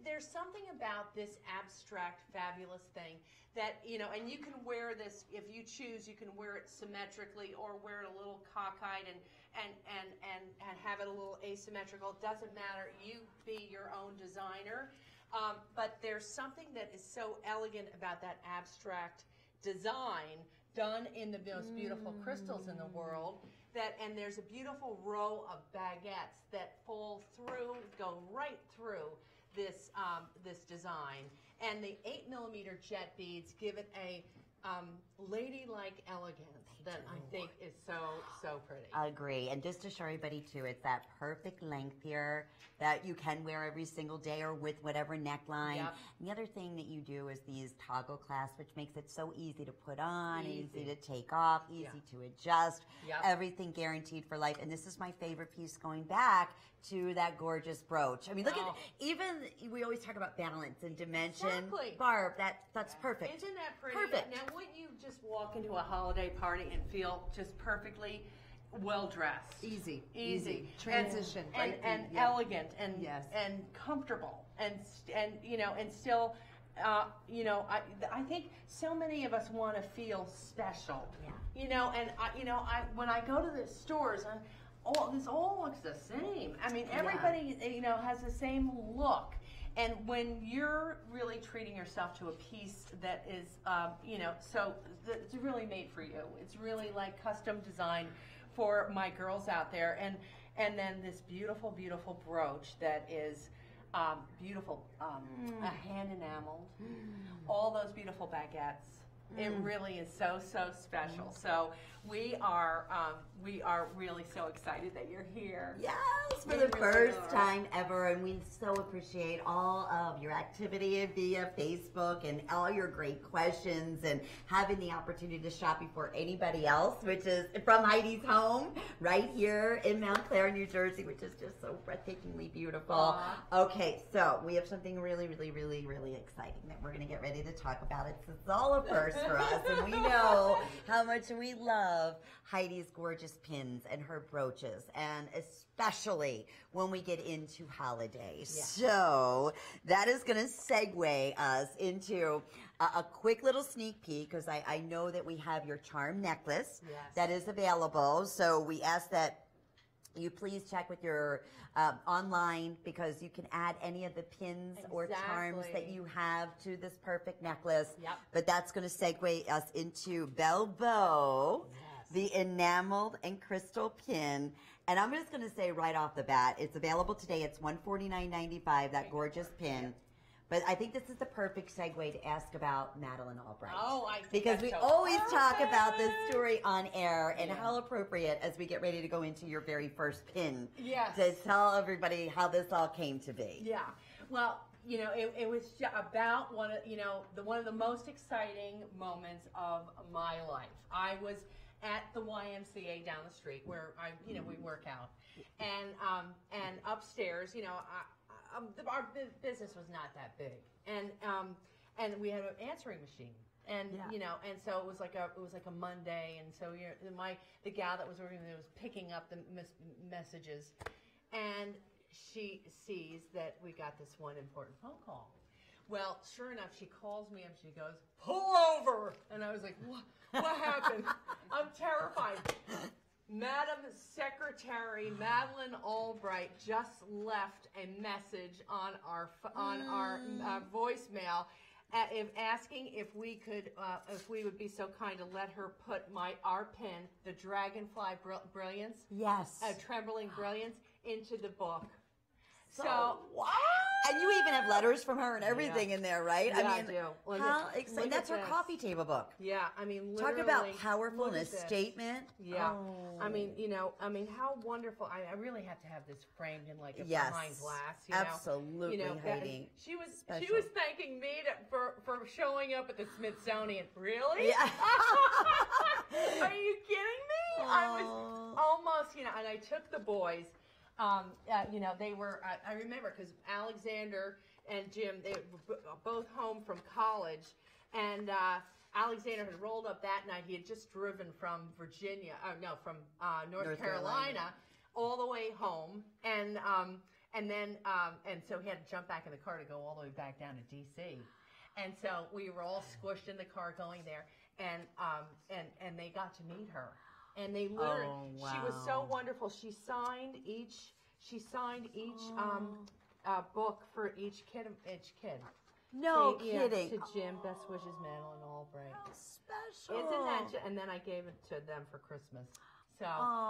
there's something about this abstract, fabulous thing that, and you can wear this, if you choose, you can wear it symmetrically or wear it a little cockeyed and have it a little asymmetrical. It doesn't matter. You be your own designer. But there's something that is so elegant about that abstract design done in the most beautiful crystals in the world. And there's a beautiful row of baguettes that fall through, go right through this design. And the 8mm jet beads give it a ladylike elegance that I think is so pretty. I agree. And just to show everybody too, it's that perfect length here that you can wear every single day or with whatever neckline. Yep. And the other thing that you do is these toggle clasps, which makes it so easy to put on, easy to take off, easy to adjust. Yep. Everything guaranteed for life. And this is my favorite piece going back to that gorgeous brooch. I mean, look at, even, we always talk about balance and dimension. Exactly. Barb, that's perfect. Isn't that pretty? Perfect. Now, wouldn't you just walk into a holiday party and feel just perfectly well-dressed? Easy. Transition. Right? And elegant and comfortable and still, I think so many of us want to feel special. Yeah. When I go to the stores, this all looks the same. I mean, everybody, has the same look. And when you're really treating yourself to a piece that is, it's really made for you. It's really like custom designed for my girls out there. And then this beautiful, beautiful brooch that is beautiful, hand enameled. All those beautiful baguettes. It really is so special. So we are really so excited that you're here. Yes, for the first time ever, and we so appreciate all of your activity via Facebook and all your great questions and having the opportunity to shop before anybody else, which is from Heidi's home right here in Mount Clair, New Jersey, which is just so breathtakingly beautiful. Okay, so we have something really, really, really, really exciting that we're going to get ready to talk about. It's all a first for us, and we know how much we love Heidi's gorgeous pins and her brooches, and especially when we get into holidays. Yeah. So that is going to segue us into a quick little sneak peek, because I know that we have your charm necklace that is available. So we ask that you please check with your online, because you can add any of the pins or charms that you have to this perfect necklace. Yep. But that's going to segue us into Belle Beau, the enameled and crystal pin. And I'm just going to say right off the bat, it's available today. It's $149.95, that gorgeous pin. But I think this is the perfect segue to ask about Madeline Albright. Oh, I think because we so always talk about this story on air, and how appropriate as we get ready to go into your very first pin. Yes. To tell everybody how this all came to be. Yeah. Well, it was about one of the most exciting moments of my life. I was at the YMCA down the street where we work out, and upstairs, our business was not that big, and we had an answering machine, and and so it was like a Monday, and so the gal that was working there was picking up the messages, and she sees that we got this one important phone call. Well, sure enough, she calls me and she goes, "Pull over!" And I was like, "What happened?" I'm terrified. Madam Secretary Madeline Albright just left a message on our voicemail, asking if we would be so kind to let her put our pin, the Dragonfly Brilliance, Trembling Brilliance, into the book. So what? And you even have letters from her and everything in there, right? Yeah, I do. Well, how exciting! That's her coffee table book. Yeah, I mean, talk literally, about powerful and a statement. Yeah, oh. I mean, how wonderful! I really have to have this framed in like a behind glass. Absolutely, Heidi. She was thanking me for showing up at the Smithsonian. Really? Yeah. Are you kidding me? I was almost, and I took the boys. They were, I remember, because Alexander and Jim, they were both home from college, and Alexander had rolled up that night. He had just driven from North Carolina all the way home, and so he had to jump back in the car to go all the way back down to D.C. And so we were all squished in the car going there, and they got to meet her. And they literally, she was so wonderful. She signed each book for each kid. No kidding. To Jim, best wishes, Madeline Albright. How special. Isn't that? And then I gave it to them for Christmas. So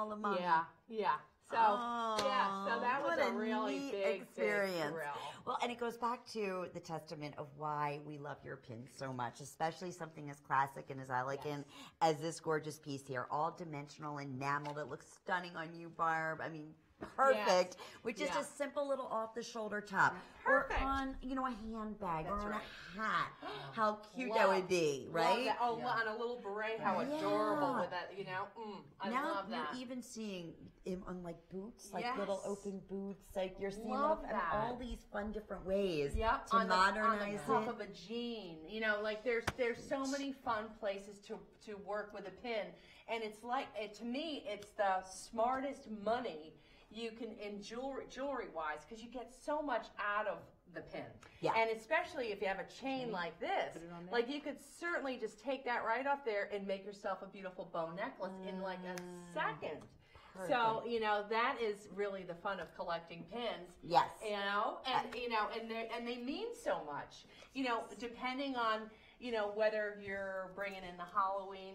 Lamont. yeah. So so that was a really big experience. Big thrill. Well, and it goes back to the testament of why we love your pins so much, especially something as classic and as elegant as this gorgeous piece here, all dimensional, enameled. It looks stunning on you, Barb. I mean, perfect, with just a simple little off-the-shoulder top, or on a handbag, or on a hat. How cute that would be, right? That. Oh, on a little beret, how adorable with that. I love that. Now you're even seeing him on like boots, like little open boots. Like you're seeing all these fun different ways to modernize it. On the top of a jean, like there's so many fun places to work with a pin, and it's like to me, it's the smartest money you can in jewelry wise, because you get so much out of the pin. Yeah. And especially if you have a chain like this, like you could certainly just take that right off there and make yourself a beautiful bow necklace in like a second. So, you know, that is really the fun of collecting pins. Yes. You know, and they mean so much. You know, depending on, you know, whether you're bringing in the Halloween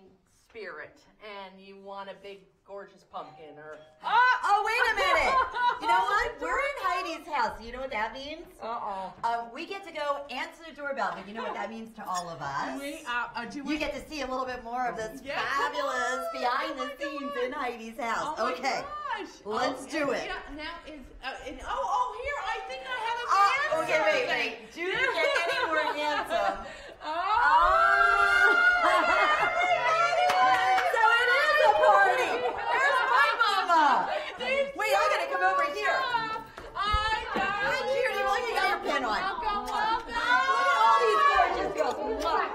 spirit and you want a big gorgeous pumpkin or Oh, wait a minute. You know what? We're in Heidi's house. You know what that means? We get to go answer the doorbell, but you know what that means to all of us? You get to see a little bit more of this fabulous behind the scenes in Heidi's house. Oh okay. my gosh. Let's do it. Now is here I think I have a Okay, answer. wait. Do you get any more handsome? So it is a party. There's my mama. Wait, I gotta come over here. Hi, Judy. Well, you got your pin on. Welcome. Look at all these gorgeous girls. Look.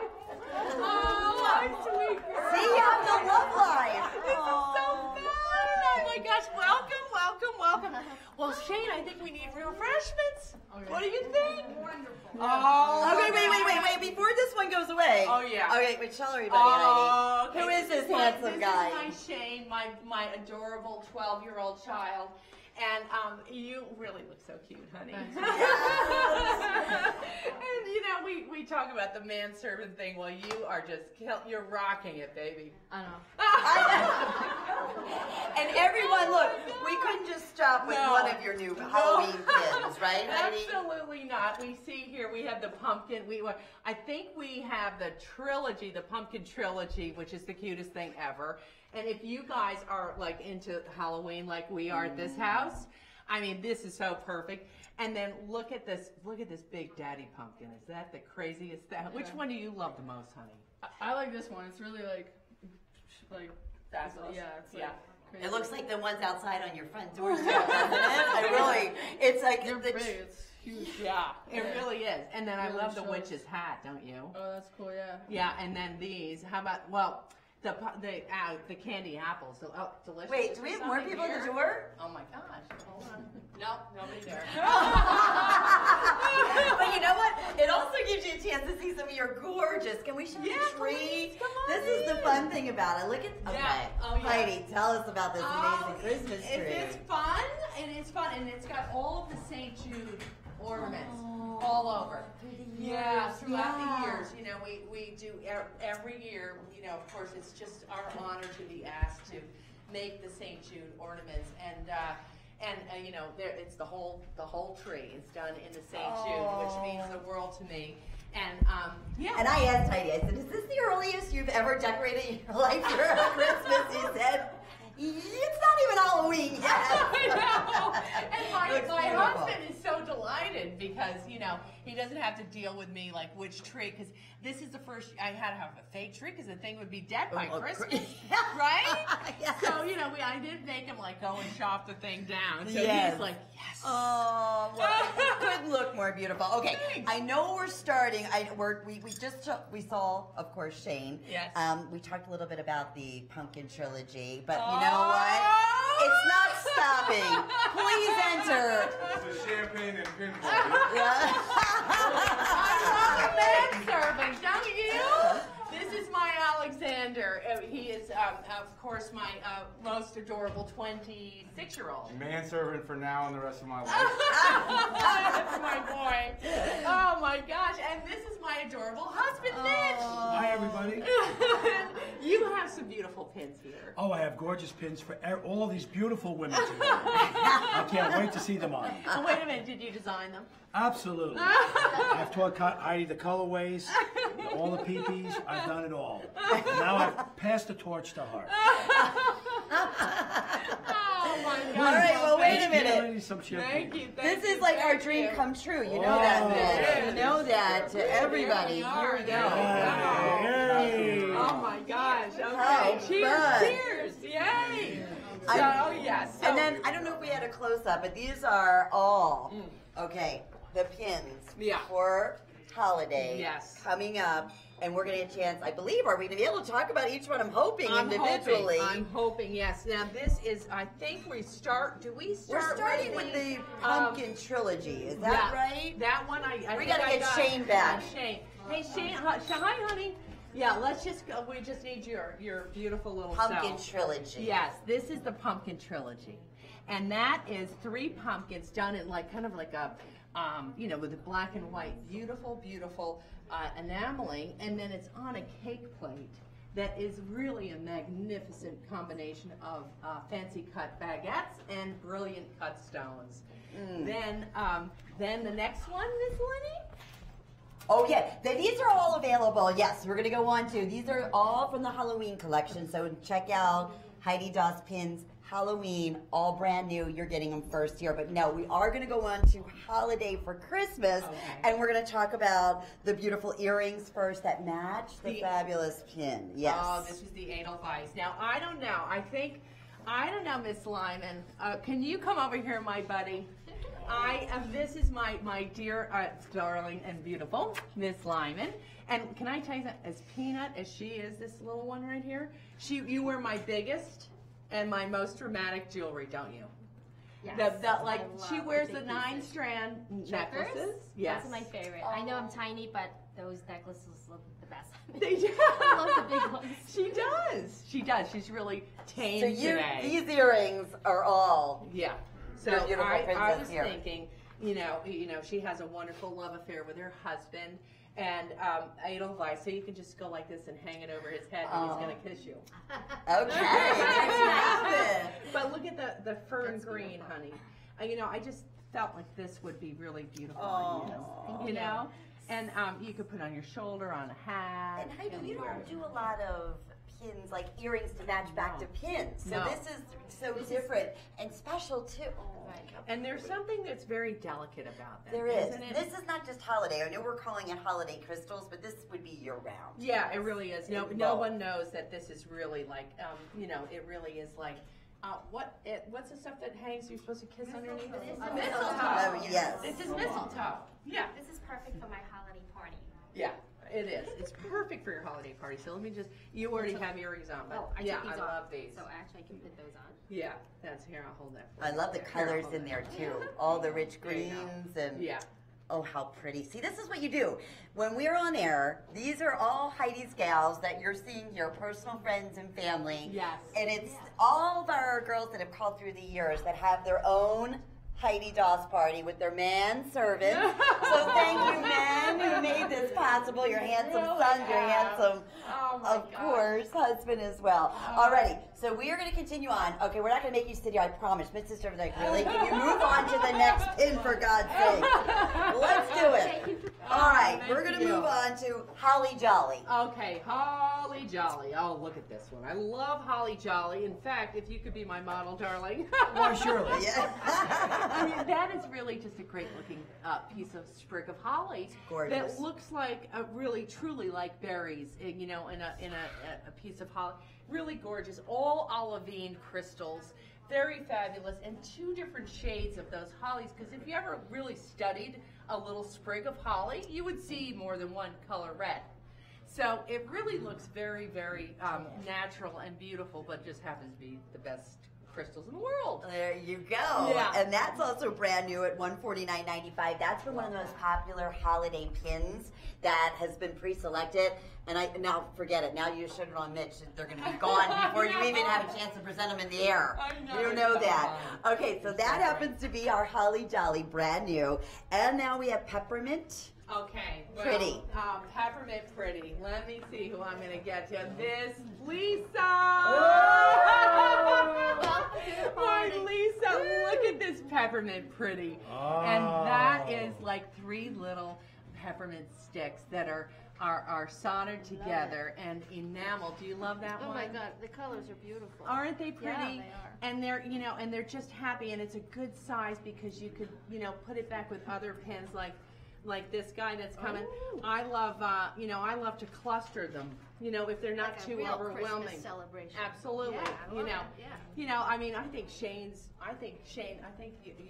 My sweet girl. See, you have the love life. This is so fun. Oh my gosh. Welcome. Well, Shane, I think we need refreshments. What do you think? Wonderful. Oh, okay, wait. Before this one goes away. Oh, yeah. Okay, wait, tell everybody, Heidi. Okay. Who is this handsome guy? This is my Shane, my adorable 12-year-old child. And you really look so cute, honey. And you know, we talk about the manservant thing. Well, you are you're rocking it, baby. I know. And everyone, look, we couldn't just stop with No. one of your new Halloween pins, right, Heidi? Absolutely not. We see here we have the pumpkin. I think we have the trilogy, the Pumpkin Trilogy, which is the cutest thing ever. And if you guys are like into Halloween like we are at this house, I mean, this is so perfect. And then look at this big daddy pumpkin. Is that the craziest thing? Which one do you love the most, honey? I like this one. It's really like Fabulous. yeah, it's like crazy. It looks like the ones outside on your front doorstep, doesn't it? It's like They're the big. It's huge. Yeah, it really is. And then I Really love the shows. witch's hat, don't you? Oh, that's cool. Yeah. Yeah, and then these. How about the candy apples? Delicious. Wait, do we have more people at the door? Oh my gosh! Hold on. Nope, nobody there. But you know what? It also gives you a chance to see some of your gorgeous. Can we show Yeah, the tree? please, come on This is the in. fun thing about it. Look at Yeah. Oh, yeah. Heidi, tell us about this amazing Christmas tree. It's fun, and it's got all of the St. Jude ornaments all over. Yeah, throughout the years, you know, we do every year. You know, of course, it's just our honor to be asked to make the St. Jude ornaments, and you know, it's the whole tree is done in the St. Jude, which means the world to me. And yeah. And I asked Heidi, I said, is this the earliest you've ever decorated in your life for Christmas? He said, it's not even Halloween yet. I know. And Looks my beautiful. husband is so delighted because, you know, he doesn't have to deal with me like which tree, because this is the first, I had to have a fake tree because the thing would be dead by Christmas, right? Yes. So, you know, I didn't make him like go and chop the thing down. So Yes. he's like, yes. Oh, well, it couldn't look more beautiful. Okay, Thanks. I know we're starting. We saw, of course, Shane. Yes. We talked a little bit about the Pumpkin Trilogy, but you know what? It's not stopping. Please enter. It's a champagne and pin Yeah. I love a manservant, don't you? This is my Alexander. He is, of course, my most adorable 26-year-old. manservant for now and the rest of my life. That's my boy. Oh my gosh. And this is my adorable husband, Mitch. Hi, everybody. You have some beautiful pins here. Oh, I have gorgeous pins for all of these beautiful women today. I can't wait to see them on. Oh, wait a minute. Did you design them? Absolutely. I've taught Heidi the colorways, all the peepees. I've done it all. And now I've passed the torch to her. Oh my God. All right, well, wait a Let's minute. give some champagne. Thank you. This is like our dream come true. You know that, Mitch. You know that to everybody. Here we go. Yay. Oh my gosh. Okay. Oh, cheers. fun. Cheers. Yay. I- Yes. And then, I don't know if we had a close-up, but these are all, okay, the pins Yeah. for holiday Yes. coming up. And we're going to get a chance, I believe, are we going to be able to talk about each one? I'm hoping individually. I'm hoping, yes. Now this is, I think do we start We're starting with the Pumpkin Trilogy. Is that yeah, right? That one I We think gotta I get got. Shane back. Shane. Hey Shane, hi honey. Yeah, let's just go. We just need your beautiful little Pumpkin self. Trilogy. Yes, this is the Pumpkin Trilogy. And that is 3 pumpkins done in like kind of like a, with a black and white, beautiful, beautiful enameling. And then it's on a cake plate that is really a magnificent combination of fancy cut baguettes and brilliant cut stones. Then the next one, Miss Lenny? Oh yeah, these are all available. Yes, we're gonna go on to, these are all from the Halloween collection. So check out Heidi Daus pins, Halloween, all brand new. You're getting them first here. But no, we are gonna go on to holiday for Christmas, and we're gonna talk about the beautiful earrings first that match the fabulous pin. Yes. Oh, this is the Edelweiss. Now I don't know. I don't know, Miss Lyman. Can you come over here, my buddy? This is my dear, darling, and beautiful Miss Lyman. And can I tell you that as peanut as she is, this little one right here, you wear my biggest and my most dramatic jewelry, don't you? Yes. She wears the 9-strand necklaces. Yes. That's my favorite. I know I'm tiny, but those necklaces look the best. They do. I love the big ones. She does. She does. She's really tame today. These earrings are all. Yeah. So I was thinking, she has a wonderful love affair with her husband, and Edelweiss, so you can just go like this and hang it over his head, and he's going to kiss you. Okay. But look at the fern green, honey. I just felt like this would be really beautiful on you. And you could put on your shoulder, on a hat. And Heidi, you don't do a lot of pins, like earrings to match back to pins. So this is so different and special too. Oh my God. And there's something that's very delicate about that. There is. Isn't it? This is not just holiday. I know we're calling it holiday crystals, but this would be year round. Yeah, it really is. No one knows that this is really like, it really is like, what's the stuff that hangs? You're supposed to kiss underneath it? Mistletoe. Oh, yes. This is mistletoe. Yeah. This is perfect for my holiday party. Yeah. It is. It's perfect for your holiday party. So let me you already have earrings on, but I love these. So actually I can put those on. Yeah, here, I'll hold that for I you. love the colors in there too. All the rich greens and yeah. Oh, how pretty. See, this is what you do. When we're on air, these are all Heidi's gals that you're seeing here, personal friends and family. Yes. And it's all of our girls that have called through the years that have their own Heidi Daus party with their manservants. So thank you, men, who made this possible. Your handsome sons, your handsome, of course, husband as well. Alrighty, so we are going to continue on. Okay, we're not going to make you sit here, I promise. Mrs. Sister, really? Can you move on to the next pin, for God's sake? Let's do it. All right, we're going to move on to Holly Jolly. Okay, Holly Jolly. Oh, look at this one. I love Holly Jolly. In fact, if you could be my model, darling. Why, surely. Yeah. I mean, that is really just a great looking piece of sprig of holly. It's gorgeous. That looks like really, truly like berries, in a piece of holly. Really gorgeous. All olivine crystals. Very fabulous. And 2 different shades of those hollies. Because if you ever really studied a little sprig of holly, you would see more than one color red. So it really looks very, very natural and beautiful, but just happens to be the best crystals in the world. There you go. Yeah. And that's also brand new at $149.95. That's been one of the most popular holiday pins that has been pre-selected. And now forget it. Now you should it on Mitch. They're going to be gone before you even have a chance to present them in the air. You know that. Okay, so that happens to be our Holly Jolly, brand new. And now we have Peppermint. Okay. Well, Pretty. Peppermint Pretty. Let me see who I'm going to get to. This, Lisa! My Lisa, look at this Peppermint Pretty. And that is like 3 little peppermint sticks that are soldered together and enameled. Do you love that one? Oh my God, the colors are beautiful. Aren't they pretty? Yeah, they are. And they're, and they're just happy, and it's a good size because you could, put it back with other pins like this guy that's coming. I love, I love to cluster them. If they're not like too a real overwhelming. Christmas celebration. Absolutely. Yeah, I mean, I think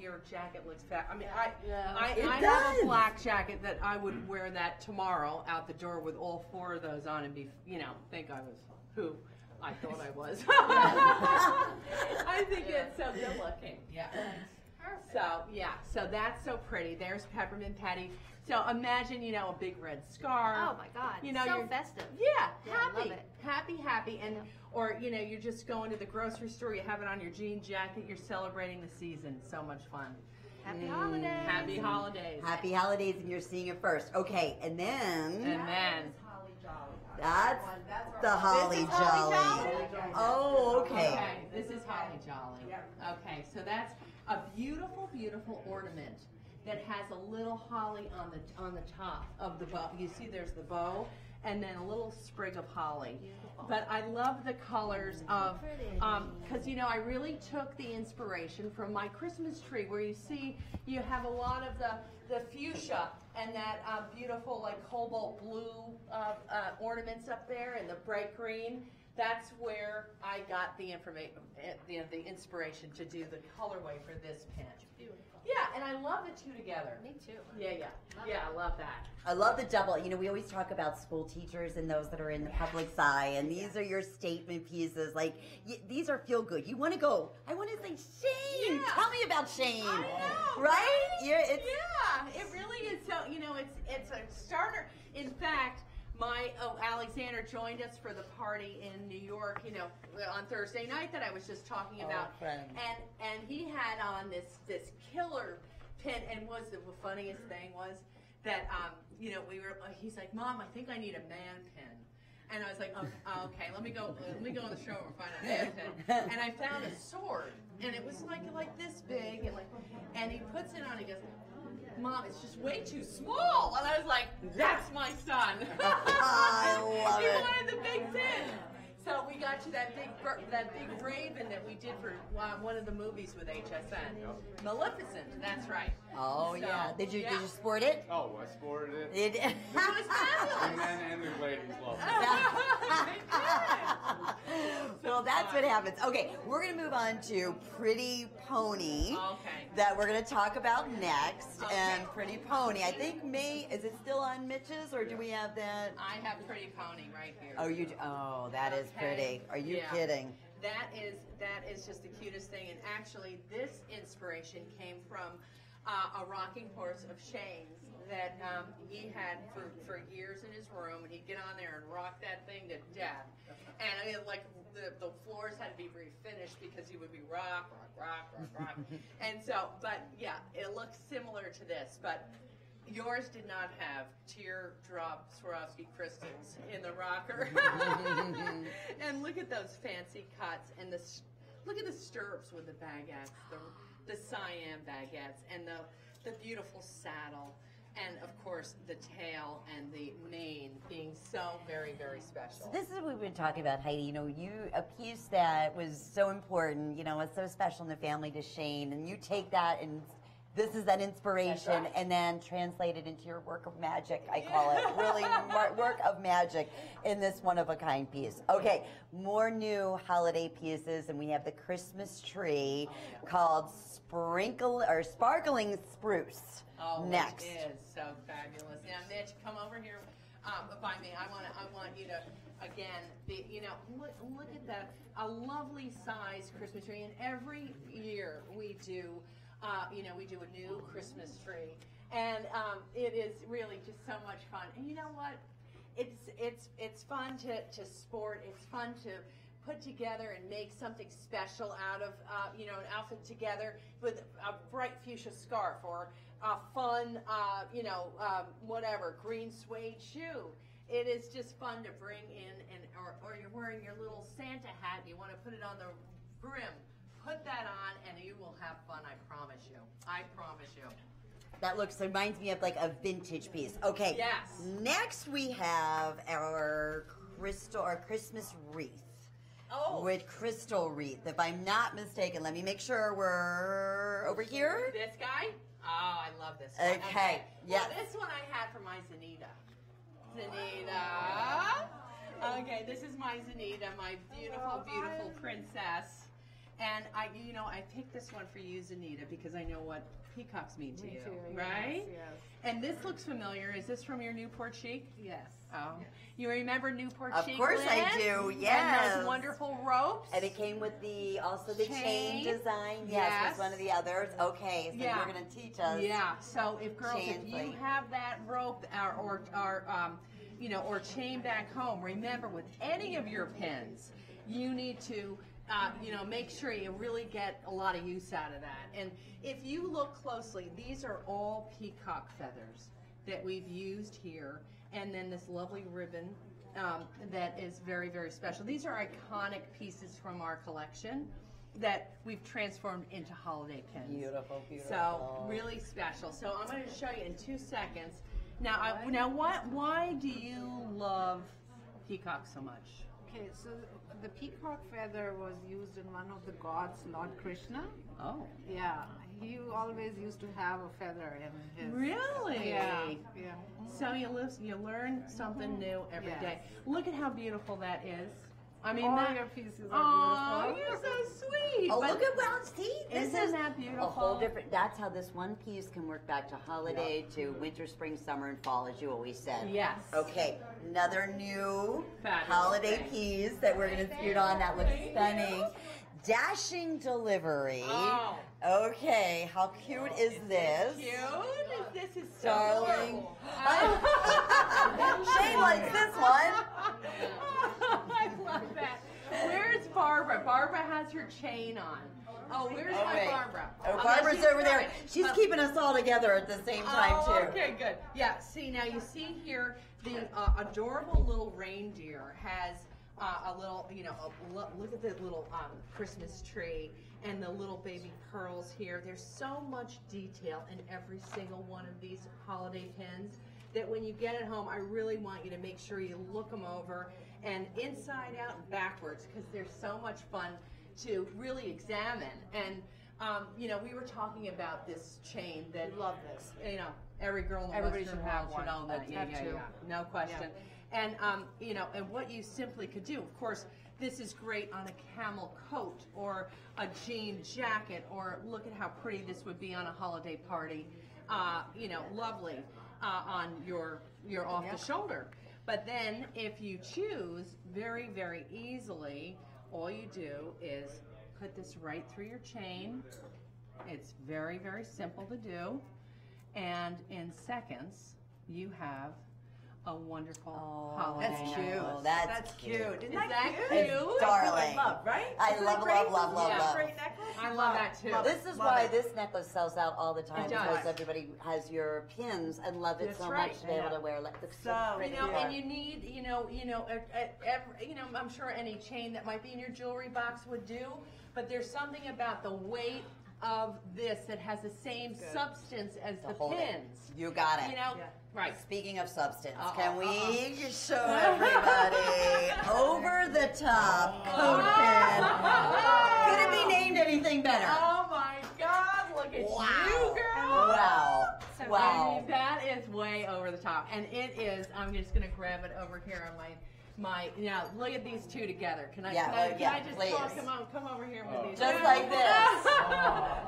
your jacket looks fat. I mean, I have a black jacket that I would wear that tomorrow out the door with all 4 of those on and be, think I was who I thought I was. I think it's so good looking. Yeah. Perfect. So yeah, so that's so pretty. There's Peppermint Patty. So imagine, you know, a big red scarf. Oh my God. You know, so you're festive. Yeah, Yeah, I happy, love it. happy, and or you know, you're just going to the grocery store. You have it on your jean jacket. You're celebrating the season. So much fun. Happy holidays. Happy holidays. Happy holidays, and you're seeing it first. Okay, and then And then that's the Holly This is Holly Jolly. Oh, okay. This is Holly Jolly. Okay, so that's a beautiful, beautiful ornament that has a little holly on the top of the bow. You see, there's the bow, and then a little sprig of holly. But I love the colors of, because you know, I really took the inspiration from my Christmas tree, where you see you have a lot of the fuchsia and that beautiful like cobalt blue ornaments up there, and the bright green. That's where I got the information, the inspiration to do the colorway for this pin. Beautiful. Yeah, and I love the two together. Me too. Yeah, I love that. I love the double. You know, we always talk about school teachers and those that are in the public's eye, and these are your statement pieces. Like, these are feel good. You want to go, I want to say Shane. Yeah. Tell me about Shane. I know, right? Yeah, Yeah, it really is. So, you know, it's a starter. In fact, my Alexander joined us for the party in New York, you know, on Thursday night that I was just talking about. friend. And he had on this killer pin, and was the funniest thing was that you know, he's like, Mom, I think I need a man pin. And I was like, oh, okay, let me go in the showroom and find a man pin. And I found a sword, and it was like this big, and he puts it on. He goes, Mom, it's just way too small. And I was like, that's my son. I love he it. wanted the big pin. So we got you that big raven that we did for one of the movies with HSN. Maleficent, that's right. Oh, So, yeah. Did you yeah. sport it? Oh, I sported it. It It was fabulous. And men and the ladies love it. Well, that's what happens. Okay, we're going to move on to Pretty Pony. Okay. That we're going to talk about next. Okay. And Pretty Pony, I think is it still on Mitch's, or do we have that? I have Pretty Pony right here. Oh, you do? Oh, that is Okay. pretty. Are you Yeah. kidding? That is just the cutest thing. And actually, this inspiration came from a rocking horse of Shane's that he had for years in his room, and he'd get on there and rock that thing to death. And like the floors had to be refinished because he would be rock. And so, but yeah, it looks similar to this, but yours did not have teardrop Swarovski crystals in the rocker. And look at those fancy cuts, and look at the stirrups with the baguettes, the cyan baguettes, and the beautiful saddle, and of course the tail and the mane being so very, very special. This is what we've been talking about, Heidi. You know, a piece that was so important, you know, was so special in the family to Shane, and you take that and this is that inspiration, right. and then translate it into your work of magic, I call it. Really, work of magic in this one-of-a-kind piece. Okay, more new holiday pieces, and we have the Christmas tree called Sparkling Spruce. Oh, next. Which is so fabulous. Now, Mitch, come over here by me. I want you to again. Look at that. A lovely size Christmas tree, and every year we do. We do a new Christmas tree, and it is really just so much fun. And you know what? It's fun to sport. It's fun to put together and make something special out of an outfit together with a bright fuchsia scarf or a fun whatever green suede shoe. It is just fun to bring in, or you're wearing your little Santa hat and you want to put it on the brim. Put that on and you will have fun, I promise you. I promise you. That reminds me of like a vintage piece. Okay. Yes. Next we have our Christmas wreath. Oh. With crystal wreath. If I'm not mistaken, let me make sure we're over here. This guy? Oh, I love this one. Okay. Yes. Well, this one I had for my Zanita. Okay, this is my Zanita, my beautiful, beautiful princess. And I picked this one for you, Zanita, because I know what peacocks mean to you, too, right? yes. And this looks familiar. Is this from your Newport Chic? Yes. Oh, you remember Newport Of Chic? course I Lynn? do, And yes. those wonderful ropes. And it came with also the chain Chain. design. Yes, Yes. was one of the others. Okay, so Yeah. you're going to teach us. Yeah. So if girls, Chain if you plate. have that rope or chain back home, remember with any of your pins, you need to. Make sure you really get a lot of use out of that. And if you look closely, these are all peacock feathers that we've used here. And then this lovely ribbon that is very, very special. These are iconic pieces from our collection that we've transformed into holiday pins. Beautiful, beautiful. So really special. So I'm going to show you in 2 seconds. Now, why do you love peacock so much? Okay, so the peacock feather was used in one of the gods, Lord Krishna. Oh. Yeah, he always used to have a feather in his. Really? Yeah. So you learn something new every Yes. day. Look at how beautiful that is. I mean, All that, your pieces oh, are beautiful. you're so sweet. Oh, But look at well, see, this isn't is that beautiful? a whole different. That's how this one piece can work back to holiday, to winter, spring, summer, and fall, as you always said. Yes. Okay, another new Fabulous holiday thing. piece that we're going to scoot on. That looks stunning. Dashing delivery. Oh. Okay, how cute is this? Cute. This is so Darling. adorable. Shane likes this one. I love that. Where's Barbara? Barbara has her chain on. Oh, where's my Okay. Barbara? Oh, Unless Barbara's she's over there. coming. She's Oh. keeping us all together at the same time, too. Okay, good. Yeah, see, now you see here, the adorable little reindeer has a little, look at the little Christmas tree and the little baby pearls here. There's so much detail in every single one of these holiday pins that when you get it home, I really want you to make sure you look them over and inside out and backwards, because they're so much fun to really examine. And we were talking about this chain that Love this. Every girl in the Everybody Western should have world should one. own that. Have two. No question. And and what you simply could do, of course, this is great on a camel coat or a jean jacket, or look at how pretty this would be on a holiday party. Lovely on your off the shoulder. But then if you choose, very, very easily, all you do is put this right through your chain. It's very, very simple to do. And in seconds, you have a wonderful holiday. That's cute. Oh, that's cute. Isn't Is that cute? cute? Darling. I love, right? I Isn't love, it great? love, love, Yeah. love. Great necklace. I love that too. This is Love why it. this necklace sells out all the time, It does. because everybody has your pins and love it That's so right. much to be able to wear. Like, looks so So pretty. And you need, I'm sure any chain that might be in your jewelry box would do, but there's something about the weight of this that has the same substance as the hold it. pins. You got it. Right. Speaking of substance, Uh-oh, can we show everybody over the top coat pin? Could it be named anything better? Oh my God! Look at Wow. you, girl. Wow. I Wow. mean, that is way over the top, and it is. I'm just gonna grab it over here on my. Look at these two together. Can I? Yeah, can well, I yeah, just please. come over here with these? Just like this.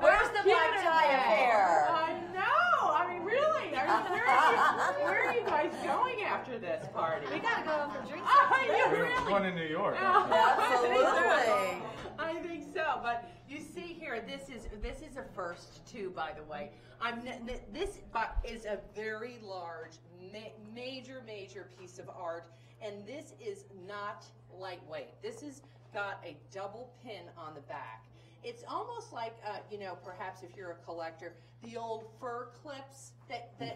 Where's the black tie affair? I know. I mean, really. Where are you guys going after this party? We gotta go for drinks. One in New York. Absolutely. I think so, but you see here, this is a first too, by the way. This is a very large, major piece of art, and this is not lightweight. This has got a double pin on the back. It's almost like, perhaps if you're a collector, the old fur clips that the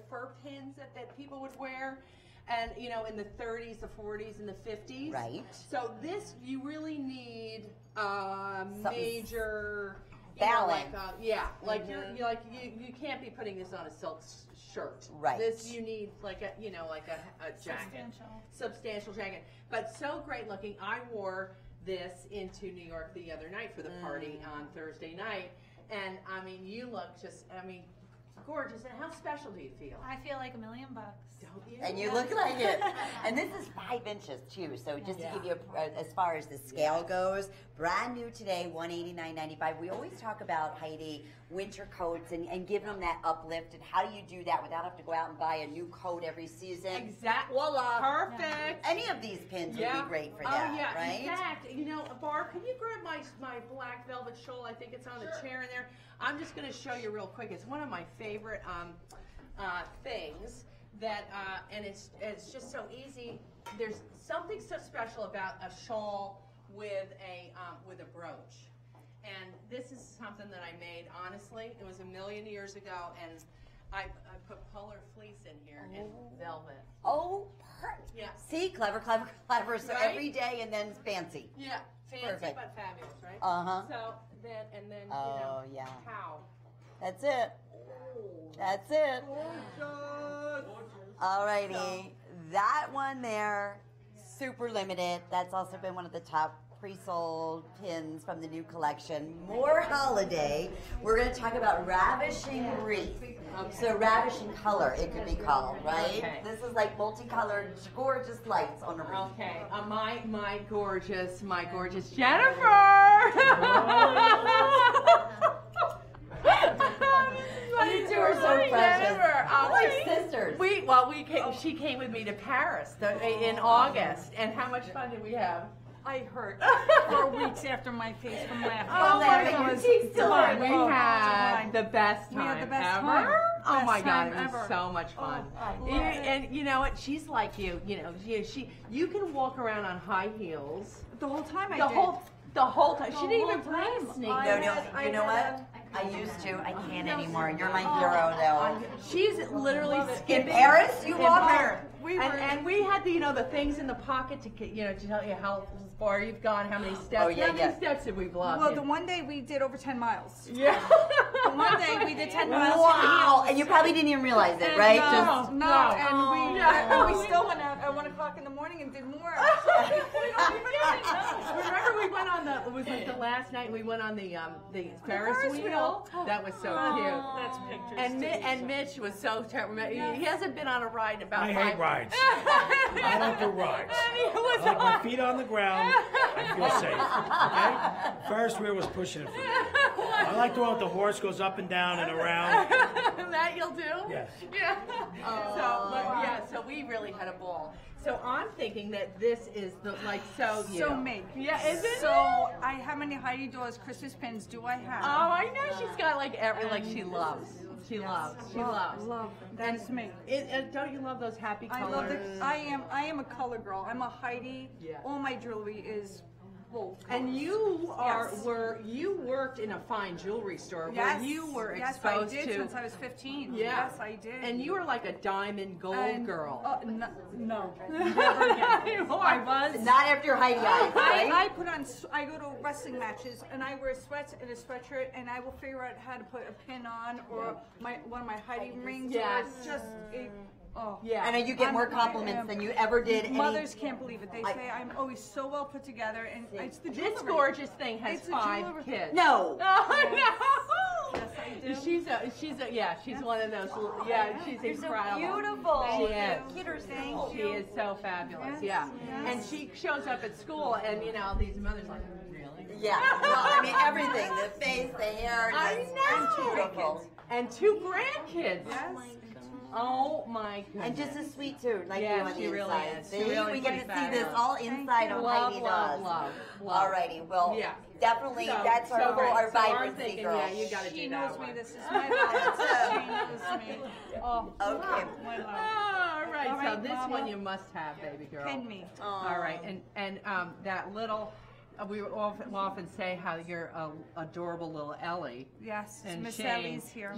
fur pins that people would wear. And, in the 30s, the 40s, and the 50s. Right. So this, you really need major balance. You can't be putting this on a silk shirt. Right. This you need like a jacket. Substantial jacket. But so great looking. I wore this into New York the other night for the party on Thursday night. And I mean, you look gorgeous. And how special do you feel? I feel like $1 million. Don't you? And you look like it. And this is 5 inches too. So just to give you, as far as the scale goes, brand new today, $189.95. We always talk about, Heidi, winter coats and giving them that uplift. And how do you do that without having to go out and buy a new coat every season? Exactly. Voila. Perfect. Any of these pins would be great for that, right? In fact, you know, Barb, can you grab my black velvet shawl? I think it's on the chair in there. I'm just going to show you real quick. It's one of my favorite things that, and it's just so easy. There's something so special about a shawl with a brooch. And this is something that I made, honestly. It was 1 million years ago, and I put polar fleece in here and velvet. Oh, perfect. Yeah. See, clever, clever, clever. So Right? every day and then fancy. Yeah, fancy Perfect. but fabulous, right? Uh-huh. So then, and then, Oh, you know, yeah. how? That's it. That's it. Alrighty. So- That one there, super limited. That's also been one of the top pre-sold pins from the new collection. More holiday. We're going to talk about Ravishing Wreath. So ravishing color, it could be called, right? Okay. This is like multicolored, gorgeous lights on a wreath. Okay, my gorgeous Jennifer. You two are so precious. Like sisters. She came with me to Paris in August, and how much fun did we have? I hurt for weeks after my face from laughing. Oh my laughing. God, Your cheeks still hurt. we had the best time We had the best ever. time. Oh my Best God, time it was ever. so much fun. I love And you know what? She's like you. You know, you can walk around on high heels The whole time I the did. whole time. She didn't whole even play time. sneak. I You know what? I used to. I can't anymore. You're my hero, though. She's literally skipping. In Paris, you in walked? Paris. We were- and we had the the things in the pocket to to tell you how far you've gone, how many steps. Oh, yeah, how many steps did we block? Well, the one day we did over 10 miles. yeah. The one day we did 10 miles. Wow! And you probably didn't even realize it, right? No. No, and we still went out at 1 o'clock in the morning and did more. Remember we went on it was like the last night we went on the Ferris wheel. That was so cute. That's pictures. And Mitch was so terrible. He hasn't been on a ride in about I 5 hate rides. I don't do rides. I like my feet on the ground. I feel safe. Okay? Ferris wheel was pushing it for me. I like the one with the horse goes up and down and around. That you'll do? Yes. Yeah. So we really had a ball. So I'm thinking that this is so you. So me. Yeah, isn't it? So how many Heidi Daus Christmas pins do I have? Oh, I know she's got she loves. She loves. Love. That's me. Don't you love those happy I colors? love I am a color girl. I'm a Heidi. Yeah. All my jewelry is bold. And you worked in a fine jewelry store where you were exposed yes, I did to. since I was 15. Yeah. Yes, I did. And you were like a diamond gold girl. No, never again. I was. Not after Heidi eyes, right? I go to wrestling matches and I wear sweats and a sweatshirt and I will figure out how to put a pin on or one of my Heidi rings. Yes. Or just Yeah. And you get more compliments than you ever did. Mothers can't believe it. They say I'm always so well put together, and it's the jewelry. This gorgeous thing has It's the 5 jewelry. kids. No. Oh, no. Yes, I do. She's one of those. She's incredible. Beautiful. She is. Kidders, She is so fabulous. Yes, Yeah. And she shows up at school, and these mothers like, really? Yeah. Well, I mean, everything. The face, the hair. I just know. beautiful. And 2 grandkids. Yes. Oh my goodness. And just as sweet too, like Yeah, you on the she really inside. is. See, She really we get is to see this fabulous. all inside of Heidi does. Love. Alrighty, well, Yeah. definitely So- that's our so great. our So I'm vibrancy thinking, girl. yeah, you gotta She do knows that me. one. This is my life. She knows me. Oh, Okay. my life. All right, All so right, this Mama. one you must have, baby girl. Pin me. All right, and that little, we often say how you're adorable little Ellie. Yes, And Miss Shane. Ellie's here.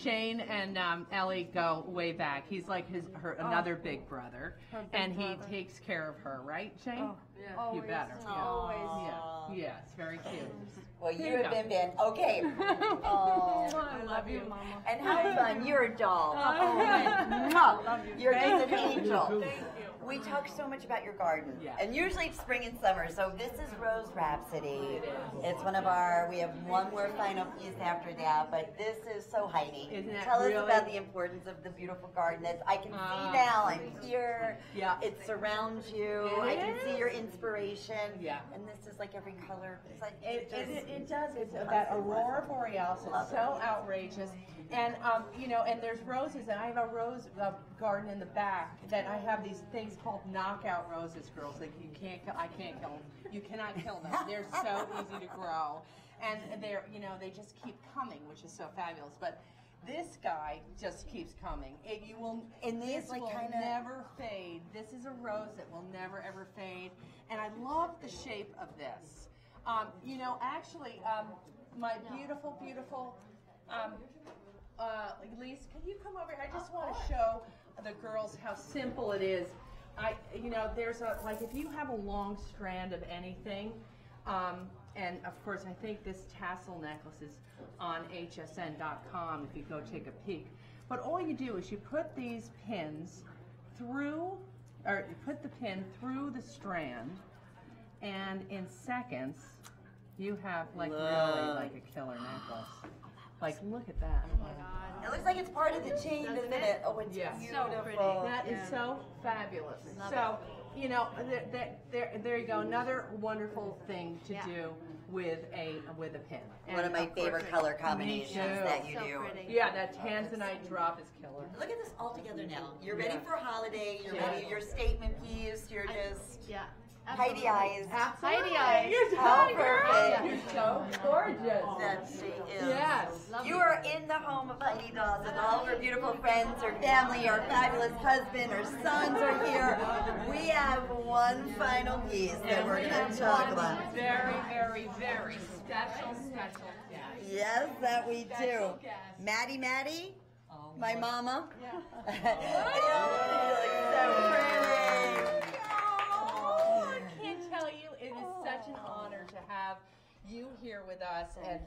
Shane and Ellie go way back. He's like her another big brother, Her big and he brother. takes care of her, right, Shane? Oh, You always. better. Always. Yeah, it's very cute. Well, you Here you have go. been okay. Oh, I love you, Mama. and how fun! You're a doll. Mwah. You're just an angel. We talk so much about your garden, Yeah. and usually it's spring and summer. So this is Rose Rhapsody. It's one of our. We have one more final piece after that, but this is so Heidi. Isn't that Tell us really? about the importance of the beautiful garden. That I can see now. I'm here. Yeah. It surrounds you. It I can see is. your inspiration. Yeah. And this is like every color. It's like It does. It's that Aurora Borealis. It's so outrageous. And, and there's roses, and I have a rose garden in the back that I have these things called knockout roses, girls. Like I can't kill them. You cannot kill them. They're so easy to grow. And they just keep coming, which is so fabulous. But this guy just keeps coming. This will never fade. This is a rose that will never ever fade. And I love the shape of this. My beautiful, Lise, can you come over here? I just want to show the girls how simple it is. There's if you have a long strand of anything, and of course I think this tassel necklace is on hsn.com if you go take a peek. But all you do is you put these pins through, or you put the pin through the strand, and in seconds you have really like a killer necklace. Like, look at that. Oh my God. It looks like it's part of the chain, doesn't it? Oh, it's beautiful. So pretty. That is so fabulous. There you go. Another wonderful thing to do with a pin. And One of my favorite color combinations that you So do. pretty. Yeah, that tanzanite drop is killer. Look at this all together now. You're ready for holiday. You're ready. Your statement piece. You're just Yeah. Heidi eyes. Heidi eyes. You're How so perfect. You're so gorgeous. That she is. Yes. You are in the home of Heidi Daus, and all of her beautiful friends, her family, her fabulous husband, her sons are here. We have one final piece that we're going to talk about. Very, very, very special guest. Yes, that we do. Maddie, my mama. So pretty. I can't tell you, it is such an honor to have you here with us, and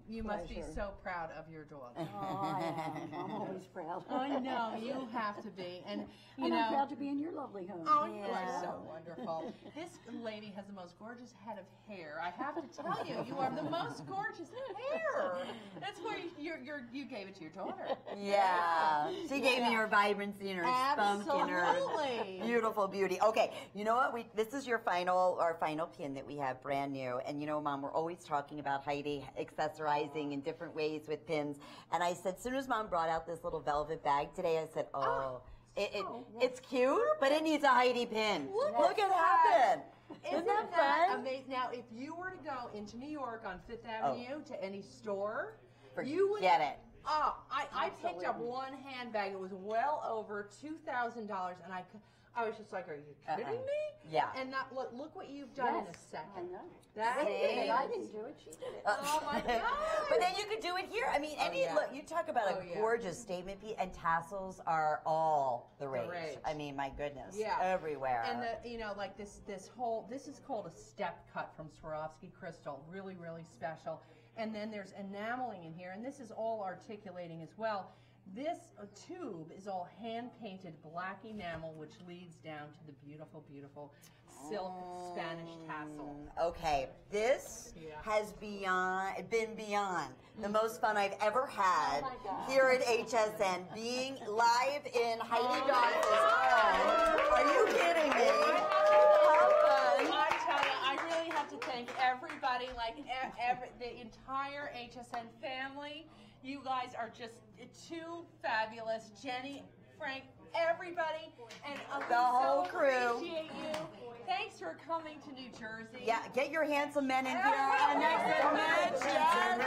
you must be so proud of your daughter. I'm always proud. I know, you have to be, and I'm proud to be in your lovely home. oh, you are so wonderful. This lady has the most gorgeous head of hair. I have to tell you, you have the most gorgeous hair. That's why you gave it to your daughter. Yeah, she gave me her vibrancy and her spunk and her Absolutely. beautiful beauty. Okay, you know what? This is our final pin that we have brand new. And you know, Mom, we're always talking about Heidi accessorizing in different ways with pins. And I said, as soon as Mom brought out this little velvet bag today, I said, it's cute, but it needs a Heidi pin. Look at that. Isn't that fun? Amazing? Now, if you were to go into New York on Fifth Avenue to any store, you would get it. Oh, I picked up one handbag. It was well over $2,000, and I was just like, "Are you kidding me?" Yeah. And look what you've done in a second. I know. That See? I didn't do it. She did it. Oh my God! But then you could do it here. I mean, look, you talk about a gorgeous statement piece, and tassels are all the rage. I mean, my goodness, everywhere. And this is called a step cut from Swarovski crystal, really, really special. And then there's enameling in here, and this is all articulating as well. This tube is all hand-painted black enamel, which leads down to the beautiful, beautiful silk Spanish tassel. Okay, this has been beyond the most fun I've ever had here at HSN, being live in Heidi Daus's home. Are you kidding me? How fun. I tell you, I really have to thank everybody, the entire HSN family. You guys are just too fabulous. Jenny, Frank, everybody, and the whole crew. Appreciate you. Thanks for coming to New Jersey. Yeah, get your handsome men in here. Our next segment.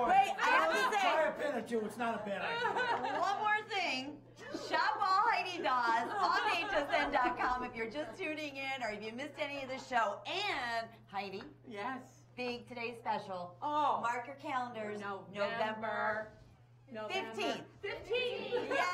Wait, I have to say. Try a pin or two. It's not a bad idea. One more thing. Shop all Heidi Daus on hsn.com if you're just tuning in or if you missed any of the show. And Heidi. Yes. Big today's special. Oh. Mark your calendars. November 15th. 15th. Yes.